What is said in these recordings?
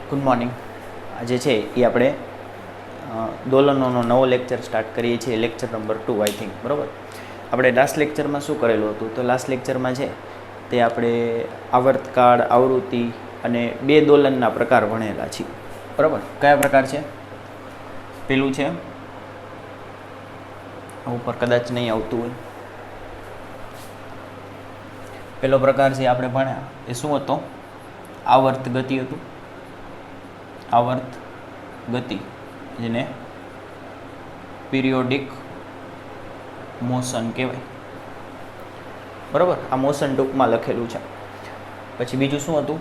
Good morning. આજે છે એ આપણે દોલનોનો નવો લેક્ચર સ્ટાર્ટ કરીએ છીએ, લેક્ચર નંબર 2 આઈ થિંક. બરાબર. આપણે લાસ્ટ લેક્ચરમાં શું કરેલું હતું? તો લાસ્ટ લેક્ચરમાં છે તે આપણે આવર્તકાળ, આવૃત્તિ અને બે દોલનના પ્રકાર ભણેલા છીએ. બરાબર. કયા પ્રકાર છે? પેલું છે ઉપર કદાચ નહીં આવતું હોય. પેલો પ્રકાર છે આપણે ભણ્યા એ શું હતો? આવર્ત ગતિ હતું. આવર્ત ગતિ, જેને પીરિયોડિક મોશન કહેવાય. બરાબર. આ મોશન ટૂંકમાં લખેલું છે. પછી બીજું શું હતું?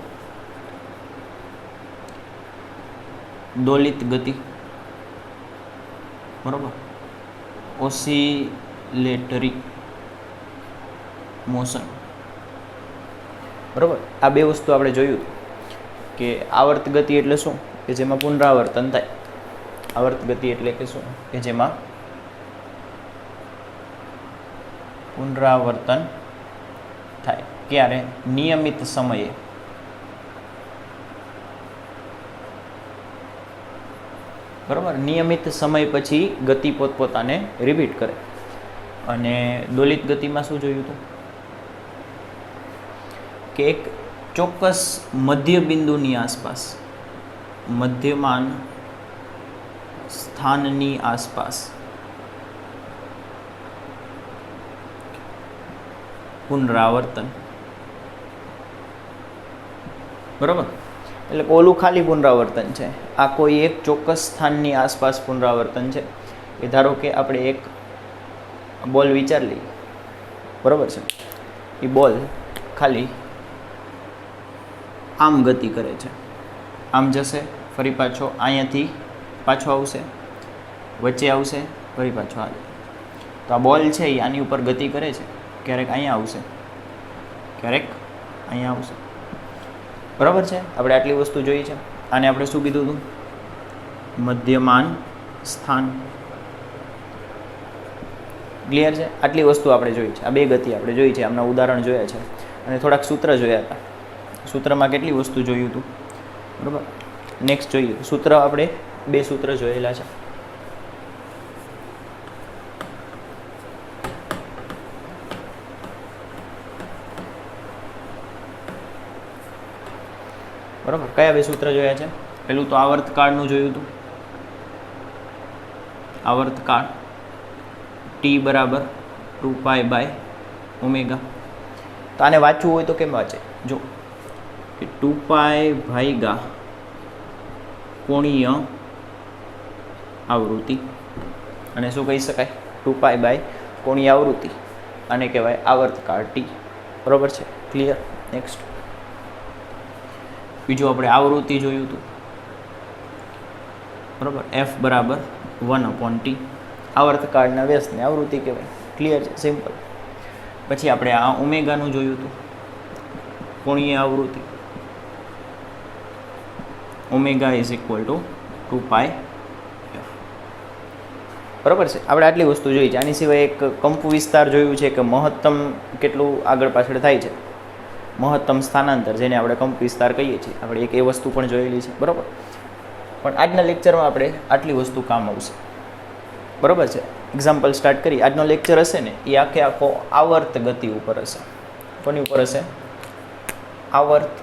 દોલિત ગતિ. બરાબર. Oscillatory motion. બરાબર. આ બે વસ્તુ આપણે જોયું કે આવર્ત ગતિ એટલે શું? કે જેમાં પુનરાવર્તન થાય. આવર્ત ગતિ એટલે કે શું? કે જેમાં પુનરાવર્તન થાય. ક્યારે? નિયમિત સમયે. બરાબર. નિયમિત સમય પછી ગતિ પોતપોતાને રિપીટ કરે. અને દોલિત ગતિમાં શું જોયું હતું? કે એક ચોક્કસ મધ્ય બિંદુની આસપાસ, મધ્યમાન સ્થાનની આસપાસ પુનરાવર્તન. બરાબર. એટલે ઓલું ખાલી પુનરાવર્તન છે, આ કોઈ એક ચોક્કસ સ્થાનની આસપાસ પુનરાવર્તન છે. એ ધારો કે આપણે એક બોલ વિચાર લઈએ. બરાબર છે. એ બોલ ખાલી આમ ગતિ કરે છે, આમ જશે, ફરી પાછો અહીંયાથી પાછો આવશે, વચ્ચે આવશે, ફરી પાછો આવે. તો આ બોલ છે એ આની ઉપર ગતિ કરે છે. ક્યારેક અહીંયા આવશે, ક્યારેક અહીંયા આવશે. બરાબર છે. આપણે આટલી વસ્તુ જોઈ છે. આને આપણે શું કીધું હતું? મધ્યમાન સ્થાન. ક્લિયર છે? આટલી વસ્તુ આપણે જોઈ છે. આ બે ગતિ આપણે જોઈ છે. આમના ઉદાહરણ જોયા છે અને થોડાક સૂત્ર જોયા હતા. સૂત્રમાં કેટલી વસ્તુ જોયું હતું? બરાબર. નેક્સ્ટ જોઈએ સૂત્ર. આપણે બે સૂત્ર જોયેલા છે. બરાબર. કયા બે સૂત્ર જોયા છે? પેલું તો આવર્તકાળનું જોયું હતું. આવર્તકાળ ટી બરાબર 2π/ω. તો આને વાંચવું હોય તો કેમ વાંચે? જો 2π/ કોણીય આવૃત્તિ. અને શું કહી શકાય? 2π/ કોણીય આવૃત્તિ. આને કહેવાય આવર્તકાળ ટી. બરાબર છે. ક્લિયર? નેક્સ્ટ બીજું આપણે આવૃત્તિ જોયું હતું. બરાબર. F બરાબર 1/T. આવર્તકાળના વ્યસ્તને આવૃત્તિ કહેવાય. ક્લિયર છે? સિમ્પલ. પછી આપણે આ ઓમેગાનું જોયું હતું. કોણીય આવૃત્તિ. Omega is equal to 2πf. બરાબર છે. આપણે આટલી વસ્તુ જોઈ છે. આની સિવાય એક કંપ વિસ્તાર જોયું છે કે મહત્તમ કેટલું આગળ પાછળ થાય છે. મહત્તમ સ્થાનાંતર, જેને આપણે કંપ વિસ્તાર કહીએ છીએ. આપણે એક એ વસ્તુ પણ જોયેલી છે. બરાબર. પણ આજના લેક્ચરમાં આપણે આટલી વસ્તુ કામ આવશે. બરાબર છે. એક્ઝામ્પલ સ્ટાર્ટ કરી. આજનો લેક્ચર હશે ને એ આખો આવર્ત ગતિ ઉપર હશે. કોની ઉપર હશે? આવર્ત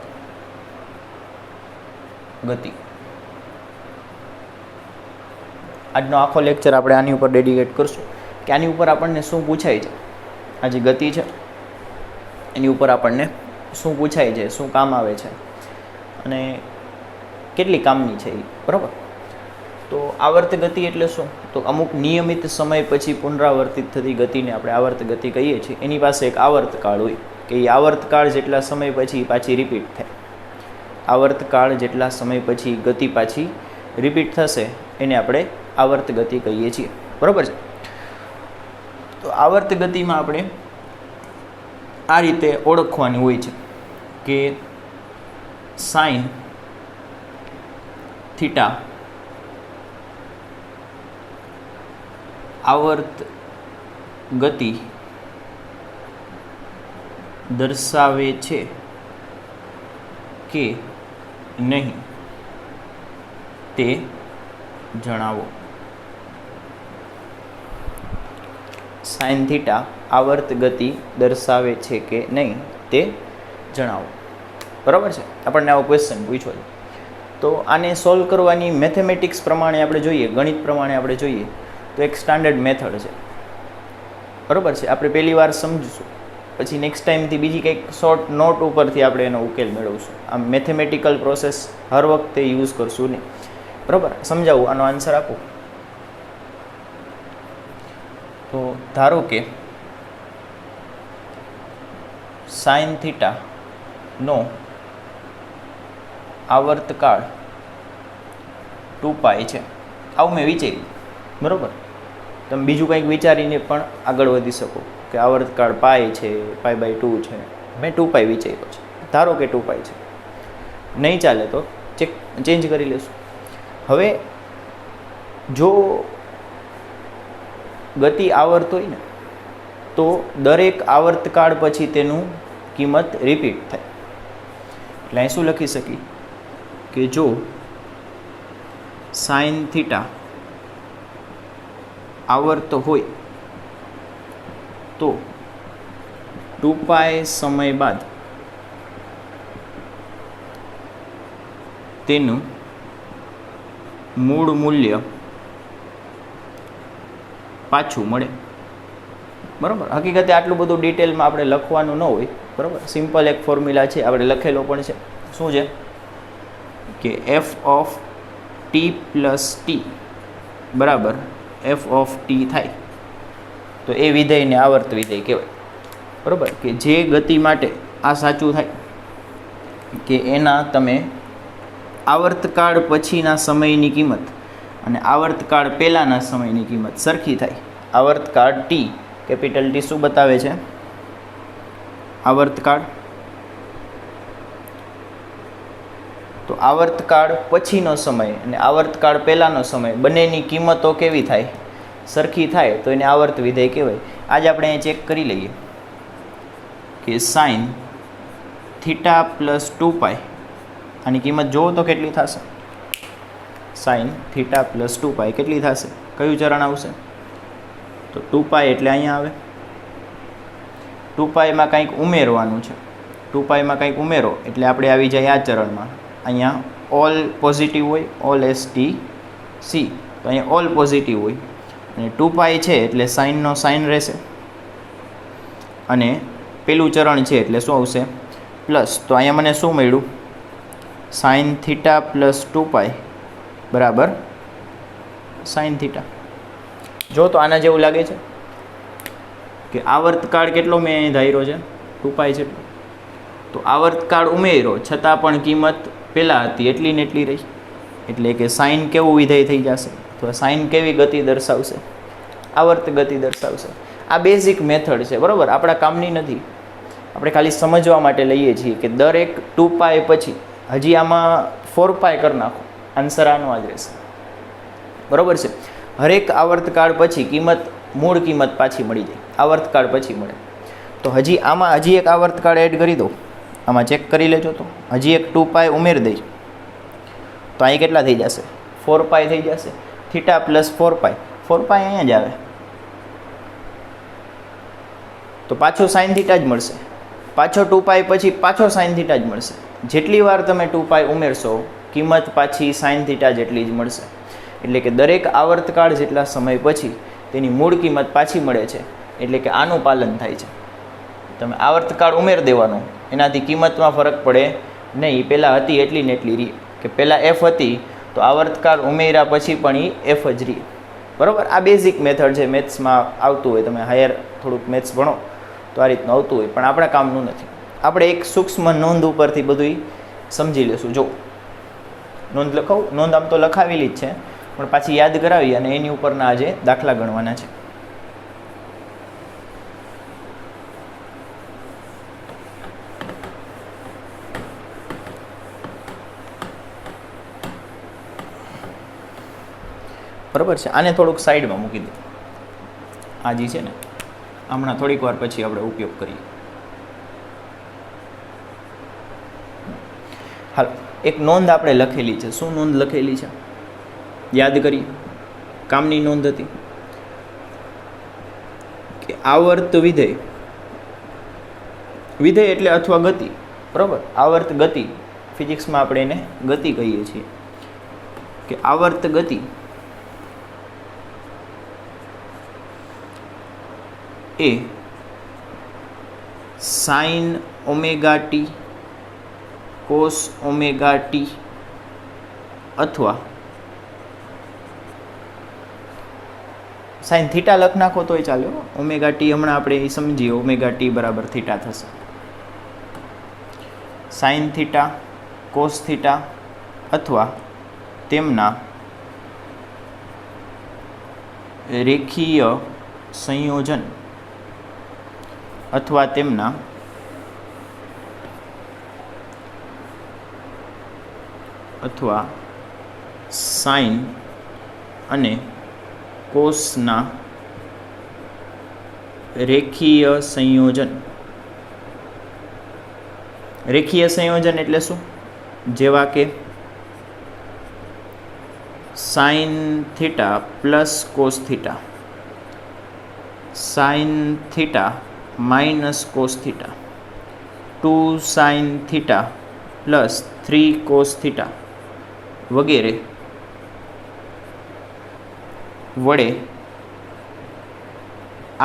ગતિ. આજનો આખો લેક્ચર આપણે આની ઉપર ડેડિકેટ કરશું કે આની ઉપર આપણને શું પૂછાય છે. આ જે ગતિ છે એની ઉપર આપણને શું પૂછાય છે, શું કામ આવે છે અને કેટલી કામની છે એ. બરાબર. તો આવર્ત ગતિ એટલે શું? તો અમુક નિયમિત સમય પછી પુનરાવર્તિત થતી ગતિને આપણે આવર્ત ગતિ કહીએ છીએ. એની પાસે એક આવર્તકાળ હોય કે એ આવર્તકાળ જેટલા સમય પછી પાછી રિપીટ થાય. આવર્તકાળ જેટલા સમય પછી ગતિ પાછી રિપીટ થશે એને આપણે આવર્ત ગતિ કહીએ છીએ. બરાબર છે. તો આવર્ત ગતિમાં આપણે આ રીતે ઓળખવાની હોય છે કે સાઇન થીટા આવર્ત ગતિ દર્શાવે છે કે નહીં. તે જણાવો. સાઇન થીટા આવર્ત ગતિ દર્શાવે છે કે નહીં તે જણાવો. બરાબર છે, આપણને આવો ક્વેશ્ચન પૂછ્યો છે. તો આને સોલ્વ કરવાની મેથેમેટિક્સ પ્રમાણે આપણે જોઈએ, ગણિત પ્રમાણે આપણે જોઈએ તો એક સ્ટાન્ડર્ડ મેથડ છે. બરાબર છે, આપણે પહેલી વાર સમજીશું, પછી નેક્સ્ટ ટાઈમથી બીજી કંઈક શોર્ટ નોટ ઉપરથી આપણે એનો ઉકેલ મેળવશું. આમ મેથેમેટિકલ પ્રોસેસ હર વખતે યુઝ કરશું નહીં. બરાબર, સમજાવું, આનો આન્સર આપું. તો ધારો કે સાઇન થીટાનો આવર્તકાળ 2π છે, આવું મેં વિચાર્યું. બરાબર, તમે બીજું કંઈક વિચારીને પણ આગળ વધી શકો કે આવર્તકાળ પાય છે, π/2 છે. મેં 2π વિચાર્યો છે, ધારો કે 2π છે. નહીં ચાલે તો ચેન્જ કરી લેશું. હવે જો ગતિ આવર્ત હોય ને તો દરેક આવર્તકાળ પછી તેનું કિંમત રિપીટ થાય. એટલે અહીં શું લખી શકીએ કે જો સાઇન થીટા આવર્ત હોય તો 2π સમય બાદ તેનું મૂળ મૂલ્ય પાછું મળે. બરાબર, હકીકતે આટલું બધું ડિટેલમાં આપણે લખવાનું ન હોય. બરાબર, સિમ્પલ એક ફોર્મ્યુલા છે, આપણે લખેલો પણ છે. શું છે કે f of t plus t બરાબર f ઓફ t થાય. તો એ વિધેયને આવર્ત વિધેય કહેવાય. બરાબર, કે જે ગતિ માટે આ સાચું થાય કે એના તમે આવર્તકાળ પછીના સમયની કિંમત અને આવર્તકાળ પહેલાંના સમયની કિંમત સરખી થાય. આવર્તકાળ t, કેપિટલ T શું બતાવે છે? આવર્તકાળ. તો આવર્તકાળ પછીનો સમય અને આવર્તકાળ પહેલાંનો સમય બંનેની કિંમતો કેવી થાય? સરખી થાય. તો એને આવર્ત વિધેય કહેવાય. આજે આપણે અહીં ચેક કરી લઈએ કે સાઇન થીટા પ્લસ 2π આની કિંમત જોવો તો કેટલી થશે? સાઇન થીટા પ્લસ 2π કેટલી થશે? કયું ચરણ આવશે? તો 2π એટલે અહીંયા આવે. 2πમાં કંઈક ઉમેરવાનું છે. 2πમાં કંઈક ઉમેરો એટલે આપણે આવી જાય આ ચરણમાં. અહીંયા ઓલ પોઝિટિવ હોય, ઓલ ST C. તો અહીંયા ઓલ પોઝિટિવ હોય અને 2π છે એટલે સાઇનનો સાઇન રહેશે અને પેલું ચરણ છે એટલે શું આવશે? પ્લસ. તો અહીંયા મને શું મળ્યું? સાઇન થીટા પ્લસ 2π બરાબર સાઇન થીટા. જો તો આના જેવું લાગે છે કે આવર્તકાળ કેટલો મેં અહીં ધાર્યો છે? 2π જેટલો. તો આવર્તકાળ ઉમેર્યો છતાં પણ કિંમત પહેલાં હતી એટલી ને એટલી રહી. એટલે કે સાઇન કેવું વિધેય થઈ જશે? તો સાઇન કેવી ગતિ દર્શાવશે? આવર્ત ગતિ દર્શાવશે. આ બેઝિક મેથડ છે. બરાબર, આપણા કામની નથી, આપણે ખાલી સમજવા માટે લઈએ છીએ કે દરેક 2π પછી હજી આમાં 4π કરી નાખો, આન્સર આનો જ રહેશે. બરાબર છે, હરેક આવર્તકાળ પછી કિંમત મૂળ કિંમત પાછી મળી જાય. આવર્તકાળ પછી મળે તો હજી આમાં હજી એક આવર્તકાળ એડ કરી દો. આમાં ચેક કરી લેજો. તો હજી એક 2π ઉમેરી દઈ તો અહીં કેટલા થઈ જશે? 4π થઈ જશે. થીટા પ્લસ 4π, 4π અહીંયા જ આવે તો પાછો સાઇન થીટા જ મળશે. પાછો 2π પછી પાછો સાઇન થીટા જ મળશે. જેટલી વાર તમે 2π ઉમેરશો કિંમત પાછી સાઇન થીટા જેટલી જ મળશે. એટલે કે દરેક આવર્તકાળ જેટલા સમય પછી તેની મૂળ કિંમત પાછી મળે છે. એટલે કે આનું પાલન થાય છે. તમે આવર્તકાળ ઉમેર દેવાનો, એનાથી કિંમતમાં ફરક પડે નહીં. પહેલાં હતી એટલી ને એટલી રહી. કે પહેલાં f હતી તો આવર્તકાળ ઉમેર્યા પછી પણ એ f જ રહી. બરાબર, આ બેઝિક મેથડ છે. મેથ્સમાં આવતું હોય, તમે હાયર થોડુંક મેથ્સ ભણો તો આ રીતનું આવતું હોય, પણ આપણા કામનું નથી. આપણે એક સૂક્ષ્મ નોંધ ઉપરથી બધું સમજી લેશું. જો નોંધ લખાવું, નોંધ આમ તો લખાવેલી જ છે પણ પાછી યાદ કરાવી અને એની ઉપરના આજે દાખલા ગણવાના છે. બરાબર છે, આને થોડુંક સાઈડમાં મૂકી દો. આ જે છે ને હમણાં થોડીક વાર પછી આપણે ઉપયોગ કરીએ. હાલ, એક નોંધ આપણે લખેલી છે. શું નોંધ લખેલી છે? યાદ કરીએ, કામની નોંધ હતી કે આવર્ત વિધેય, વિધેય એટલે અથવા ગતિ, બરાબર, આવર્ત ગતિ, ફિઝિક્સમાં આપણે એને ગતિ કહીએ છીએ કે આવર્ત ગતિ એ sine omega t cos omega t અથવા સાઇન થીટા લખ નાખો તોય ચાલે, ઓમેગા ટી હમણાં આપણે એ સમજીએ, ઓમેગા ટી બરાબર થીટા થશે, સાઇન થીટા કોસ થીટા અથવા તેમના રેખીય સંયોજન અથવા તેમના અથવા સાઇન અને કોસના રેખીય સંયોજન. રેખીય સંયોજન એટલે શું? જેવા કે sine theta plus cos theta, sine theta minus cos theta, 2 sine theta plus 3 cos theta વગેરે વડે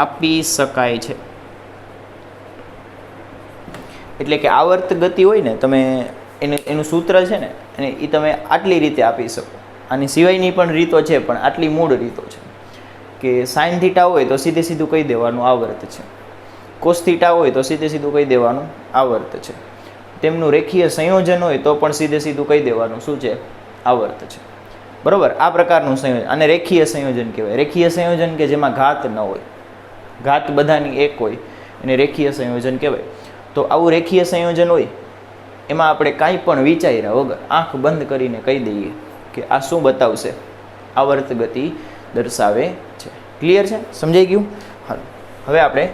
આપી શકાય છે. એટલે કે આવર્ત ગતિ હોય ને, તમે એનું સૂત્ર છે ને, અને એ તમે આટલી રીતે આપી શકો. આની સિવાયની પણ રીતો છે, પણ આટલી મૂળ રીતો છે કે સાઇન થીટા હોય તો સીધે સીધું કહી દેવાનું આવર્ત છે, કોસ થીટા હોય તો સીધે સીધું કહી દેવાનું આવર્ત છે, તેમનું રેખીય સંયોજન હોય તો પણ સીધે સીધું કહી દેવાનું શું છે? આવર્ત છે. બરાબર, આ પ્રકારનું સંયોજન અને રેખીય સંયોજન કહેવાય. રેખીય સંયોજન કે જેમાં ઘાત ન હોય, ઘાત બધાની એક હોય, એને રેખીય સંયોજન કહેવાય. તો આવું રેખીય સંયોજન હોય એમાં આપણે કાંઈ પણ વિચાર્યા વગર આંખ બંધ કરીને કહી દઈએ કે આ શું બતાવશે? આવર્ત ગતિ દર્શાવે છે. ક્લિયર છે? સમજાઈ ગયું? હાલો, હવે આપણે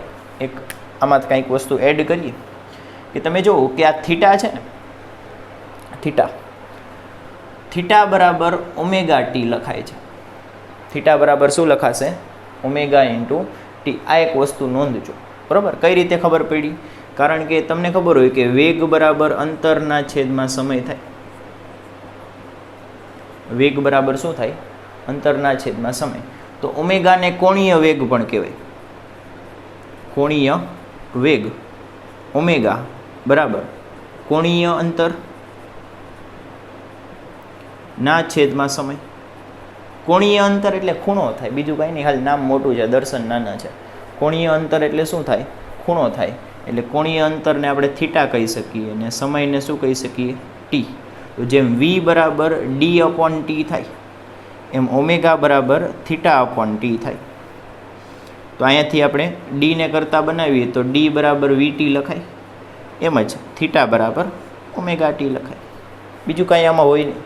એક આમાં કંઈક વસ્તુ એડ કરીએ કે તમે જુઓ કે આ થીટા છે ને, થીટા થીટા બરાબર ઓમેગા ટી લખાય છે. થીટા બરાબર શું લખાશે? Omega into T. આ એક વસ્તુ નોંધજો. બરાબર, કઈ રીતે ખબર પડી? કારણ કે તમને ખબર હોય કે વેગ બરાબર અંતરના છેદમાં સમય થાય. વેગ બરાબર શું થાય? અંતરના છેદમાં સમય. તો ઓમેગાને કોણીય વેગ પણ કહેવાય. કોણીય વેગ ઓમેગા બરાબર કોણીય અંતર ના છેદમાં સમય. કોણીય અંતર એટલે ખૂણો થાય, બીજું કાંઈ નહીં, હાલ નામ મોટું છે, દર્શન નાના છે. કોણીય અંતર એટલે શું થાય? ખૂણો થાય. એટલે કોણીય અંતરને આપણે થીટા કહી શકીએ અને સમયને શું કહી શકીએ? ટી. તો જેમ વી બરાબર ડી અપોન ટી થાય એમ ઓમેગા બરાબર થીટા અપોન ટી થાય. તો અહીંયાથી આપણે ડીને કરતાં બનાવીએ તો ડી બરાબર વીટી લખાય, એમ જ થીટા બરાબર ઓમેગા ટી લખાય. બીજું કાંઈ આમાં હોય નહીં.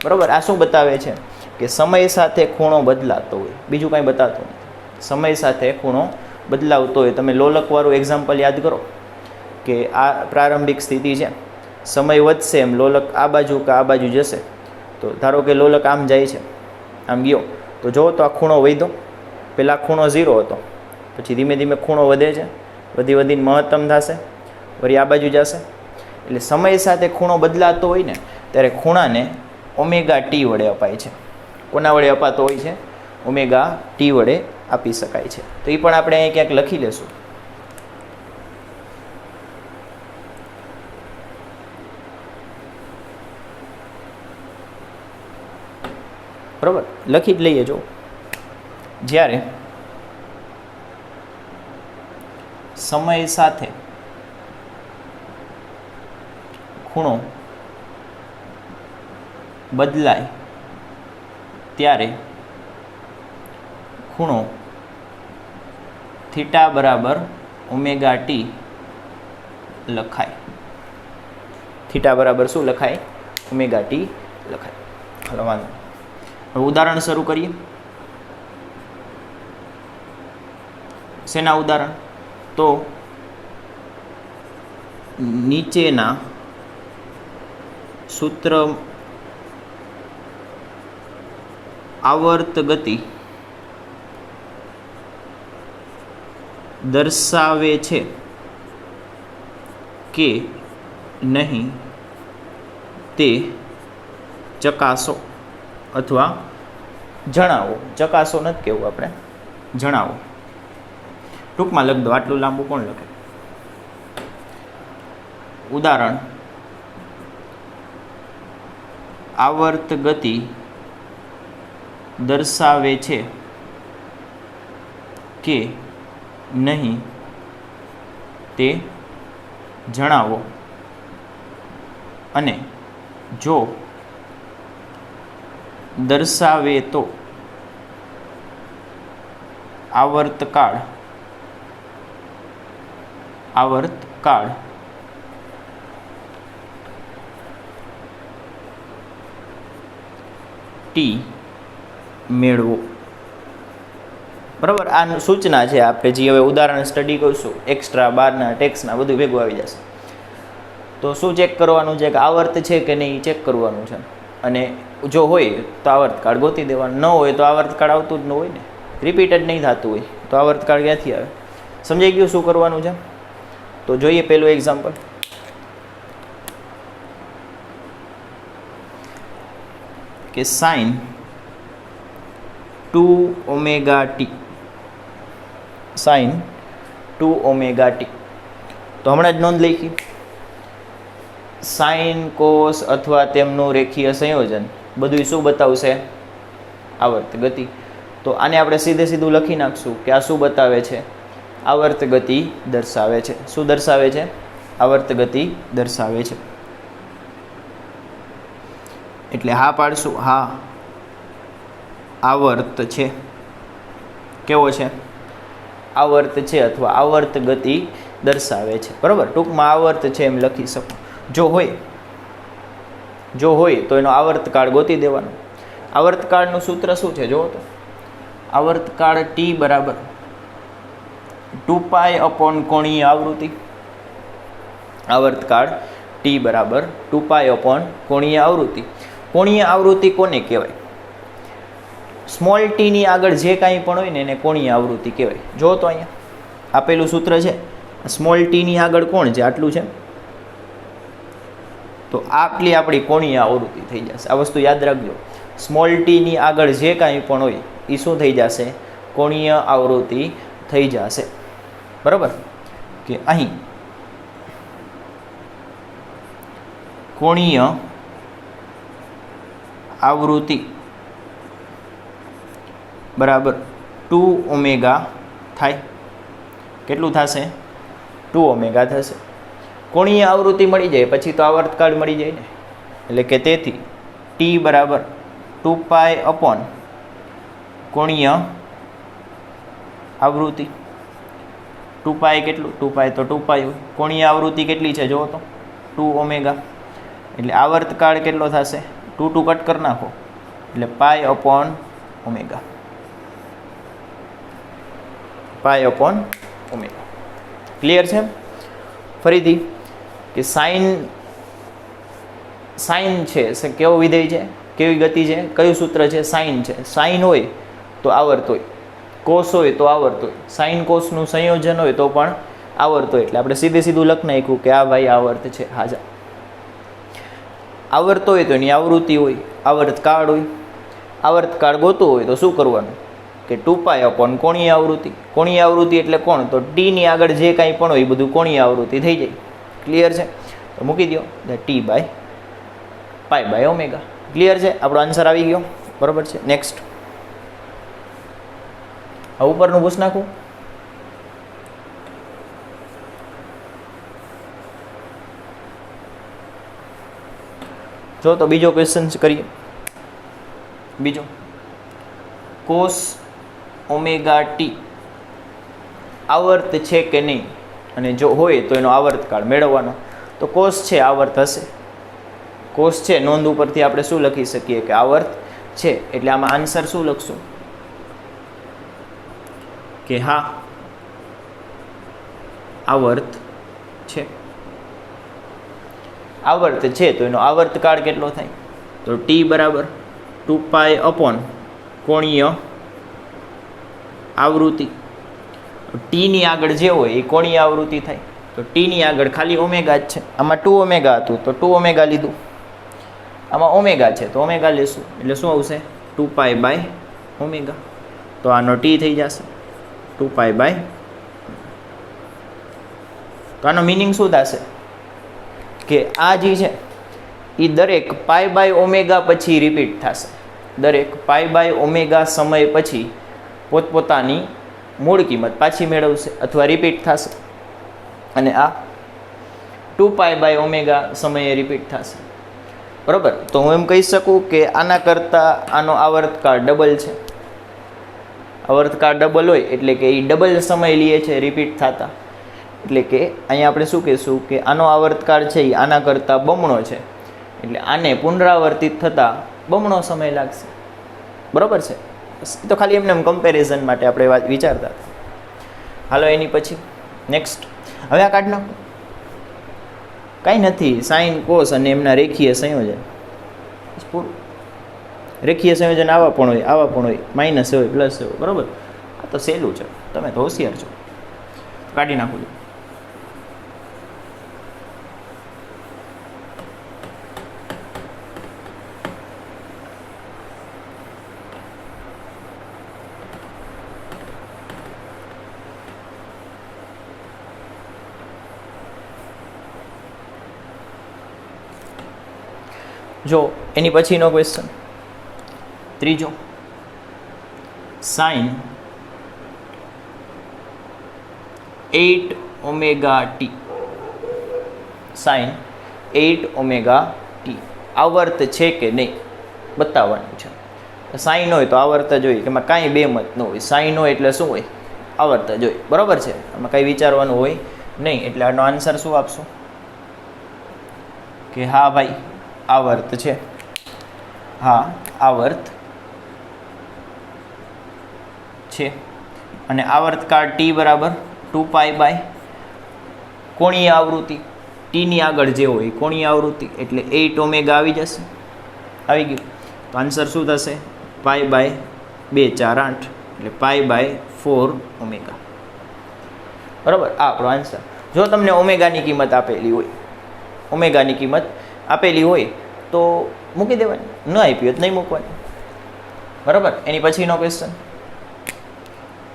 બરાબર, આ શું બતાવે છે? કે સમય સાથે ખૂણો બદલાતો હોય, બીજું કાંઈ બતાવતો નથી. સમય સાથે ખૂણો બદલાવતો હોય. તમે લોલકવાળું એક્ઝામ્પલ યાદ કરો કે આ પ્રારંભિક સ્થિતિ છે, સમય વધશે એમ લોલક આ બાજુ કે આ બાજુ જશે. તો ધારો કે લોલક આમ જાય છે, આમ ગયો, તો જો તો આ ખૂણો વધ્યો. પહેલાં ખૂણો 0 હતો, પછી ધીમે ધીમે ખૂણો વધે છે, વધીને મહત્તમ થશે, વળી આ બાજુ જશે. એટલે સમય સાથે ખૂણો બદલાતો હોય ને ત્યારે ખૂણાને ઓમેગા ટી વડે અપાય છે. કોના વડે અપાતો હોય છે? ઓમેગા ટી વડે આપી શકાય છે. તો એ પણ આપણે અહીં ક્યાંક લખી લેશું. બરાબર, લખી જ લઈએ. જો જ્યારે સમય સાથે ખૂણો બદલાય ત્યારે ખૂણો થીટા બરાબર ઓમેગા ટી લખાય. થીટા બરાબર શું લખાય? ઓમેગા ટી લખાય. હાલો વાંધો. હવે ઉદાહરણ શરૂ કરીએ. શેના ઉદાહરણ? તો નીચેના સૂત્ર આવર્ત ગતિ દર્શાવે છે કે નહીં તે ચકાસો અથવા જણાવો. ચકાસો નથી કહેવું આપણે, જણાવો. ટૂંકમાં લખ દો, આટલું લાંબુ કોણ લખે. ઉદાહરણ: આવર્ત ગતિ દર્શાવે છે કે નહીં તે જણાવો, અને જો દર્શાવે તો આવર્તકાળ ટી મેળવો. બરાબર, આ સૂચના છે. આપણે જે હવે ઉદાહરણ સ્ટડી કરીશું, એક્સ્ટ્રા બારના ટેક્સના બધું ભેગું આવી જશે. તો શું ચેક કરવાનું છે કે આવર્ત છે કે નહીં, ચેક કરવાનું છે. અને જો હોય તો આવર્તકાળ ગોતી દેવાનું, ન હોય તો આવર્તકાળ આવતું જ ન હોય ને, રિપીટ જ નહીં થતું હોય તો આવર્તકાળ ક્યાંથી આવે. સમજાઈ ગયું શું કરવાનું છે? તો જોઈએ પહેલું એક્ઝામ્પલ. કે સાઇન 2ωt, સાઇન 2ωt. તો હમણાં જ નોંધ લખી, સાઇન કોસ અથવા તેમનું રેખીય સંયોજન બધું શું બતાવશે? આવર્ત ગતિ. તો આને આપણે સીધું લખી નાખશું કે આ શું બતાવે છે? આવર્ત ગતિ દર્શાવે છે. શું દર્શાવે છે? આવર્ત ગતિ દર્શાવે છે. એટલે હા પાડશું, હા આવર્ત છે. કેવો છે? આવર્ત છે અથવા આવર્ત ગતિ દર્શાવે છે. બરાબર, ટૂંકમાં આવર્ત છે એમ લખી શકો. જો હોય તો એનો આવર્તકાળ ગોતી દેવાનો. આવર્તકાળનું સૂત્ર શું છે જુઓ તો. આવર્તકાળ ટી બરાબર 2π અપોન કોણીય આવૃત્તિ. આવર્તકાળ ટી બરાબર 2π અપોન કોણીય આવૃત્તિ. કોણીય આવૃત્તિ કોને કહેવાય? સ્મોલ ટીની આગળ જે કાંઈ પણ હોય ને એને કોણીય આવૃત્તિ કહેવાય. જો તો અહીંયા આપેલું સૂત્ર છે, સ્મોલ ટીની આગળ કોણ છે? આટલું છે. તો આટલી આપણી કોણીય આવૃત્તિ થઈ જશે. આ વસ્તુ યાદ રાખજો. સ્મોલ ટીની આગળ જે કાંઈ પણ હોય એ શું થઈ જશે? કોણીય આવૃત્તિ થઈ જશે. બરાબર, કે અહીં કોણીય આવૃત્તિ બરાબર 2ω થાય. કેટલું થશે? 2ω થશે. કોણીય આવૃત્તિ મળી જાય પછી તો આવર્તકાળ મળી જાય ને. એટલે કે તેથી ટી બરાબર 2π અપોન કોણીય આવૃત્તિ. 2π કેટલું? 2π તો 2π હોય. કોણીય આવૃત્તિ કેટલી છે જુઓ તો? 2ω. એટલે આવર્તકાળ કેટલો થશે? 2 કટ કરી નાખો એટલે π upon omega. π upon omega. Clear છે? ફરીથી કે સાઇન છે કેવો વિધેય છે? કેવી ગતિ છે? કયું સૂત્ર છે? સાઇન છે. સાઇન હોય તો આવર્ત હોય, કોસ હોય તો આવર્ત હોય, સાઇન કોસનું સંયોજન હોય તો પણ આવર્ત હોય. એટલે આપણે સીધું લખ નાખ્યું કે આ ભાઈ આવર્ત છે. હાજા આવર્ત હોય તો એની આવૃત્તિ હોય, આવર્તકાળ હોય. આવર્તકાળ ગોતવું હોય તો શું કરવાનું? કે 2π અપોન કોણીય આવૃત્તિ. કોણીય આવૃત્તિ એટલે કોણ? તો ટીની આગળ જે કાંઈ પણ હોય એ બધું કોણીય આવૃત્તિ થઈ જાય. ક્લિયર છે? તો મૂકી દો t by π by omega. Clear છે? આપણો આન્સર આવી ગયો. બરાબર છે. નેક્સ્ટ હવે ઉપરનું પૂછ નાખું. જો તો બીજો ક્વેશ્ચન કરીએ. બીજો કોસ ઓમેગા ટી આવર્ત છે કે નહીં, અને જો હોય તો એનો આવર્તકાળ મેળવવાનો. તો કોસ છે આવર્ત હશે. કોસ છે નોંધ ઉપરથી આપણે શું લખી શકીએ કે આવર્ત છે. એટલે આમાં આન્સર શું લખશું? કે હા આવર્ત છે. આવર્ત છે તો એનો આવર્તકાળ કેટલો થાય? તો ટી બરાબર 2π અપોન કોણીય આવૃત્તિ. ટીની આગળ જે હોય એ કોણીય આવૃત્તિ થાય. તો ટીની આગળ ખાલી ઓમેગા જ છે. આમાં 2 ઓમેગા હતું તો 2 ઓમેગા લીધું. આમાં ઓમેગા છે તો ઓમેગા લેશું એટલે શું આવશે 2π/ઓમેગા. તો આનો ટી થઈ જશે 2π/. તો આનો મિનિંગ શું થશે કે આ જે છે એ દરેક π/ઓમેગા પછી રિપીટ થશે. દરેક π/ઓમેગા સમય પછી પોતપોતાની મૂળ કિંમત પાછી મેળવશે અથવા રિપીટ થશે. અને આ 2π/ઓમેગા સમયે રિપીટ થશે. બરાબર. તો હું એમ કહી શકું કે આના કરતાં આનો આવર્તકાળ ડબલ છે. આવર્તકાળ ડબલ હોય એટલે કે એ ડબલ સમય લે છે રિપીટ થતા. એટલે કે અહીંયા આપણે શું કહીશું કે આનો આવર્તકાળ છે એ આના કરતાં બમણો છે. એટલે આને પુનરાવર્તિત થતાં બમણો સમય લાગશે. બરાબર છે. તો ખાલી એમને કમ્પેરિઝન માટે આપણે વાત વિચારતા હતા. હાલો એની પછી નેક્સ્ટ. હવે આ કાઢ નાખો. કાંઈ નથી. સાઇન કોસ અને એમના રેખીય સંયોજન પૂરું. રેખીય સંયોજન આવા પણ હોય, આવા પણ હોય, માઇનસ હોય, પ્લસ હોય. બરાબર. આ તો સહેલું છે. તમે તો હોશિયાર છો. કાઢી નાખું. જો એની પછીનો ક્વેશ્ચન ત્રીજો. Sine 8 omega t. Sine 8 omega t આવર્ત છે કે નહીં બતાવવાનું છે. સાઇન હોય તો આવર્ત જોઈએ કે એમાં કાંઈ બે મત ન હોય. સાઇન હોય એટલે શું હોય આવર્ત જોઈએ. બરાબર છે. આમાં કાંઈ વિચારવાનું હોય નહીં. એટલે આનો આન્સર શું આપશું કે હા ભાઈ આવર્ત છે. હા આવર્ત છે. અને આવર્તકાળ ટી બરાબર 2π/ કોણીય આવૃત્તિ. ટીની આગળ જે હોય કોણીય આવૃત્તિ એટલે 8 ઓમેગા આવી જશે. આવી ગયું. તો આન્સર શું થશે π/2 4 8 એટલે π/4 ઓમેગા. બરાબર. આ આપણો આન્સર. જો તમને ઓમેગાની કિંમત આપેલી હોય, ઓમેગાની કિંમત આપેલી હોય તો મૂકી દેવાની. ન આપી હોય તો નહીં મૂકવાની. બરાબર. એની પછીનો ક્વેશ્ચન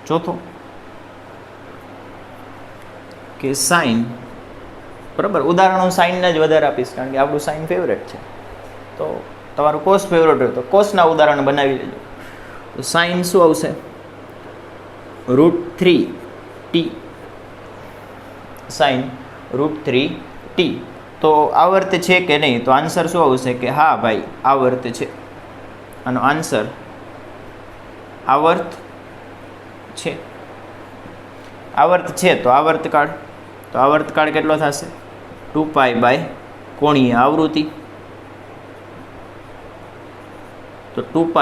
ચોથો કે સાઇન. બરાબર. ઉદાહરણો સાઇનના જ વધારે આપીશ કારણ કે આપણું સાઇન ફેવરેટ છે. તો તમારું કોસ ફેવરેટ હોય તો કોસના ઉદાહરણ બનાવી લેજો. તો સાઇન શું આવશે √3t. Sign √3t. તો આવર્ત છે કે નહીં તો આન્સર શું આવશે કે હા ભાઈ આવર્ત છે. આનો આન્સર આવર્ત છે. આવર્ત છે તો આવર્તકાળ. તો આવર્તકાળ કેટલો થશે 2π/ કોણીય આવૃત્તિ. તો 2π/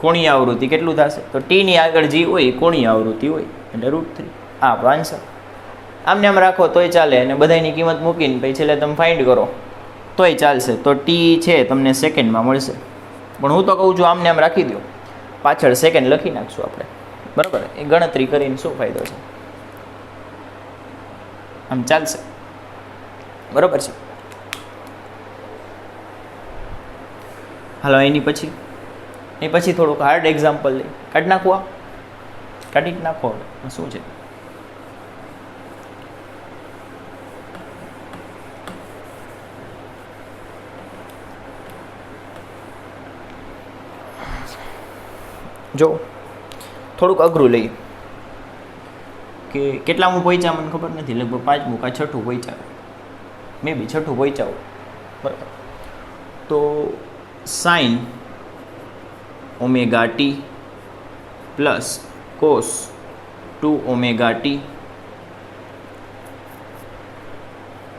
કોણીય આવૃત્તિ કેટલું થશે તો ટીની આગળ જે હોય કોણીય આવૃત્તિ હોય એટલે √3. આ આપણો આન્સર. આમને આમ રાખો તોય ચાલે અને બધાની કિંમત મૂકીને પછી છેલ્લે તમે ફાઇન્ડ કરો તોય ચાલશે. તો ટી છે તમને સેકન્ડમાં મળશે. પણ હું તો કહું છું આમને આમ રાખી દો, પાછળ સેકન્ડ લખી નાખશું આપણે. બરાબર. એ ગણતરી કરીને શું ફાયદો છે. આમ ચાલશે. બરાબર છે. હાલો એની પછી થોડુંક હાર્ડ એક્ઝામ્પલ લઈ કાઢી નાખવા. કાઢી જ નાખો. શું છે જો થોડુંક અઘરું લઈએ કે કેટલામું પહોંચ્યા મને ખબર નથી. લગભગ 5મું કાં 6ઠું પહોંચ્યા, મે બી 6ઠું પહોંચ્યા. બરાબર. તો sign omega t plus cos 2 omega T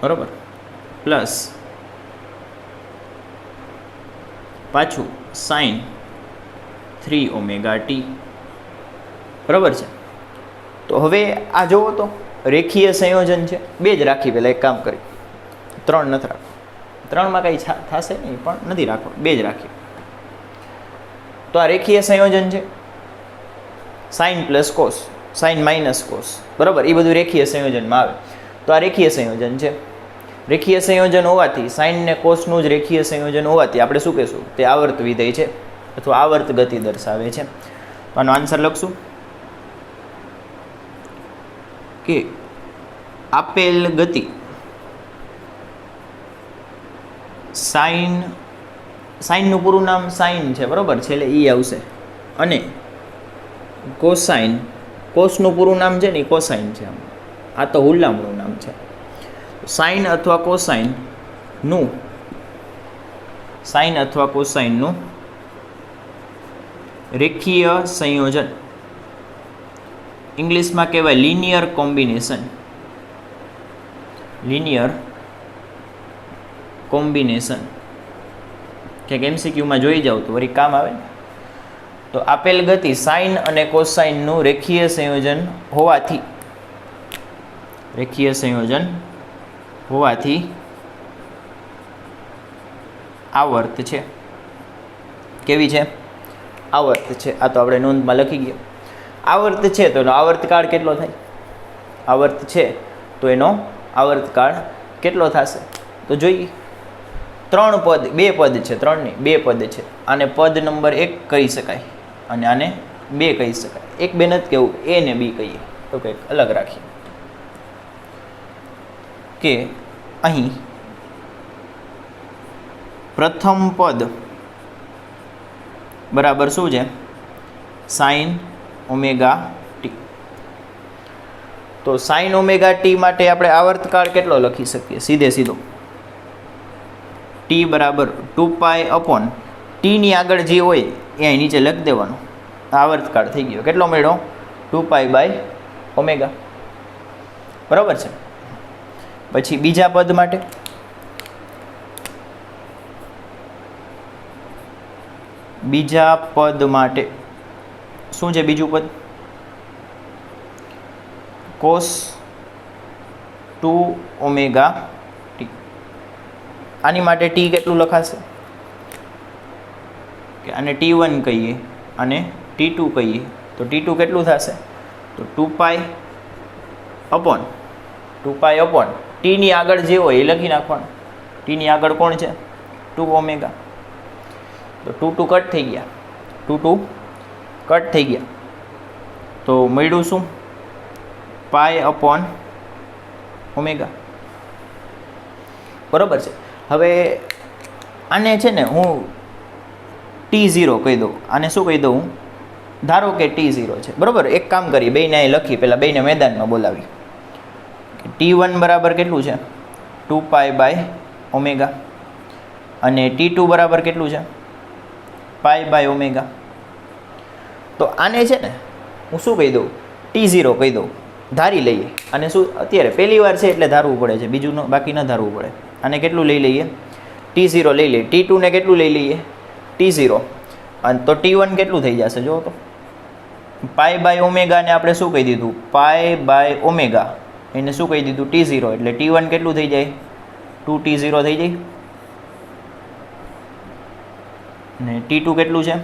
બરાબર પ્લસ પાછું સાઇન 3 ઓમેગા ટી. બરાબર છે. તો હવે આ જુઓ તો રેખીય સંયોજન છે. બે જ રાખી. પહેલાં એક કામ કરી 3 નથી રાખો. 3માં કંઈ થશે નહીં પણ નથી રાખો. બે જ રાખી. તો આ રેખીય સંયોજન છે. Sine plus cos, sine minus cos, બરાબર, એ બધું રેખીય સંયોજનમાં આવે. તો આ રેખીય સંયોજન છે. રેખીય સંયોજન હોવાથી, સાઇન ને કોસનું જ રેખીય સંયોજન હોવાથી આપણે શું કહેશું? તે આવર્ત વિધેય છે અથવા આવર્ત ગતિ દર્શાવે છે. તો આનો આન્સર લખશું કે આપેલ ગતિ સાઇનનું પૂરું નામ સાઇન છે, બરાબર, છેલ્લે ઈ આવશે. અને કોસાઇન, કોસનું પૂરું નામ છે ને કોસાઇન છે. આ તો હુલામણું નામ છે. સાઇન અથવા કોસાઇનનું રેખીય સંયોજન, ઇંગ્લિશમાં કહેવાય લિનિયર કોમ્બિનેશન. ક્યાંક એમસીક્યુમાં જોઈ જાવ તો વળી કામ આવે ને. તો આપેલ ગતિ સાઇન અને કોસાઇનનું રેખીય સંયોજન હોવાથી આવર્ત છે. કેવી છે? આવર્ત છે. આ તો આપણે નોંધમાં લખી ગયા. આવર્ત છે તો એનો આવર્તકાળ કેટલો થાય? આવર્ત છે તો એનો આવર્તકાળ કેટલો થશે? તો જોઈએ. 3 પદ, 2 પદ છે, 3 નહીં 2 પદ છે. આને પદ નંબર 1 કહી શકાય અને આને 2 કહી શકાય. 1 2 નથી કહેવું, A ને B કહીએ તો કંઈક અલગ રાખીએ. કે અહીં પ્રથમ પદ બરાબર શું છે? Sine omega T. તો સાઇન ઓમેગા ટી માટે આપણે આવર્તકાળ કેટલો લખી શકીએ? સીધો ટી બરાબર 2π/, ટીની આગળ જે હોય એ અહીં નીચે લખી દેવાનું. આવર્તકાળ થઈ ગયો. કેટલો મળ્યો? 2π/ω. બરાબર છે. પછી બીજા પદ માટે શું છે બીજું પદ? cos 2ω t. આની માટે t કેટલું લખાશે? કે આને t1 કહીએ અને t2 કહીએ તો t2 કેટલું થશે? તો 2π/, t ની આગળ જે હોય એ લખી નાખવાનું. t ની આગળ કોણ છે? 2ω. તો 2 કટ થઈ ગયા. 2 કટ થઈ ગયા તો મળ્યું શું? π/ω. બરાબર છે. હવે આને છે ને હું t0 કહી દઉં. આને શું કહી દઉં? ધારો કે t0 છે, બરાબર. એક કામ કરીએ, બેયને અહીં લખી, પહેલાં બેયને મેદાનમાં બોલાવી. t1 બરાબર કેટલું છે? 2π/ω. અને t2 બરાબર કેટલું છે? π/ω. તો આને છે ને હું શું કહી દઉં? t0 કહી દઉં. ધારી લઈએ. અને શું અત્યારે પહેલી વાર છે એટલે ધારવું પડે છે, બીજું બાકી ન ધારવું પડે. આને કેટલું લઈ લઈએ? t0 લઈ લઈએ. t2 ને કેટલું લઈ લઈએ? t0. અને તો t1 કેટલું થઈ જશે? જો તો π/ω ને આપણે શું કહી દીધું? π/ω. એને શું કહી દીધું? t0. એટલે t1 કેટલું થઈ જાય? 2t0 થઈ જાય. ને t2 કેટલું છે?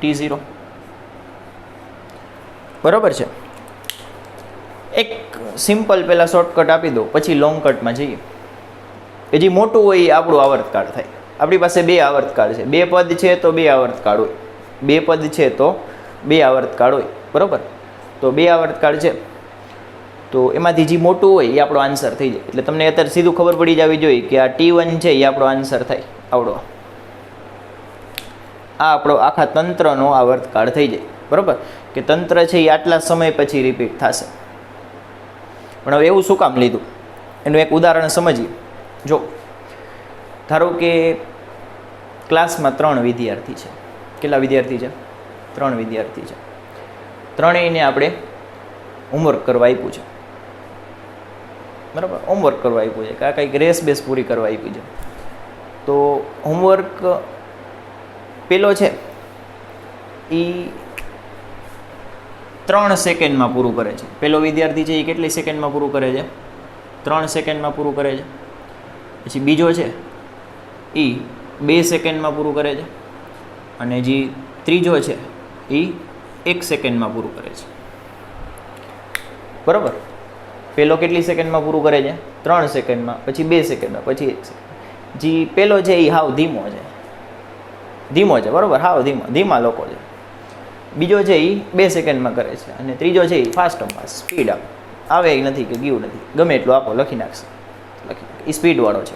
t0. બરાબર છે. એક સિમ્પલ પહેલાં શોર્ટકટ આપી દો, પછી લોંગ કટમાં જઈએ. કે જે મોટું હોય એ આપણું આવર્તકાળ થાય. આપણી પાસે 2 આવર્તકાળ છે. 2 પદ છે તો 2 આવર્તકાળ હોય. 2 પદ છે તો 2 આવર્તકાળ હોય. બરાબર. તો 2 આવર્તકાળ છે તો એમાંથી જે મોટું હોય એ આપણો આન્સર થઈ જાય. એટલે તમને અત્યારે સીધું ખબર પડી જવી જોઈએ કે આ t1 છે એ આપણો આન્સર થાય. આવડો આ આપણો આખા તંત્રનો આવર્તકાળ થઈ જાય. બરાબર. કે તંત્ર છે એ આટલા સમય પછી રિપીટ થશે. પણ હવે એવું શું કામ લીધું? એનું એક ઉદાહરણ સમજીએ. જો ધારો કે ક્લાસમાં 3 વિદ્યાર્થી છે. કેટલા વિદ્યાર્થી છે? 3 વિદ્યાર્થી છે. ત્રણેયને આપણે હોમવર્ક કરવા આપ્યું છે. બરાબર. હોમવર્ક કરવા આપ્યું છે, કાં કંઈક રેસ બેસ પૂરી કરવા આપી છે. તો હોમવર્ક પેલો છે એ 3 સેકન્ડમાં પૂરું કરે છે. પેલો વિદ્યાર્થી છે એ કેટલી સેકન્ડમાં પૂરું કરે છે? 3 સેકન્ડમાં પૂરું કરે છે. પછી બીજો છે એ 2 સેકન્ડમાં પૂરું કરે છે. અને જે ત્રીજો છે એ 1 સેકન્ડમાં પૂરું કરે છે, બરાબર. પહેલો કેટલી સેકન્ડમાં પૂરું કરે છે? 3 સેકન્ડમાં, પછી 2 સેકન્ડમાં, પછી 1 સેકન્ડ. જે પહેલો છે એ હાવ ધીમો છે, બરાબર, હાવ ધીમા લોકો છે. બીજો છે એ 2 સેકન્ડમાં કરે છે, અને ત્રીજો છે એ ફાસ્ટમાં સ્પીડ આવે નથી કે ગયું નથી, ગમે એટલું આપો લખી નાખશે, એ સ્પીડવાળો છે.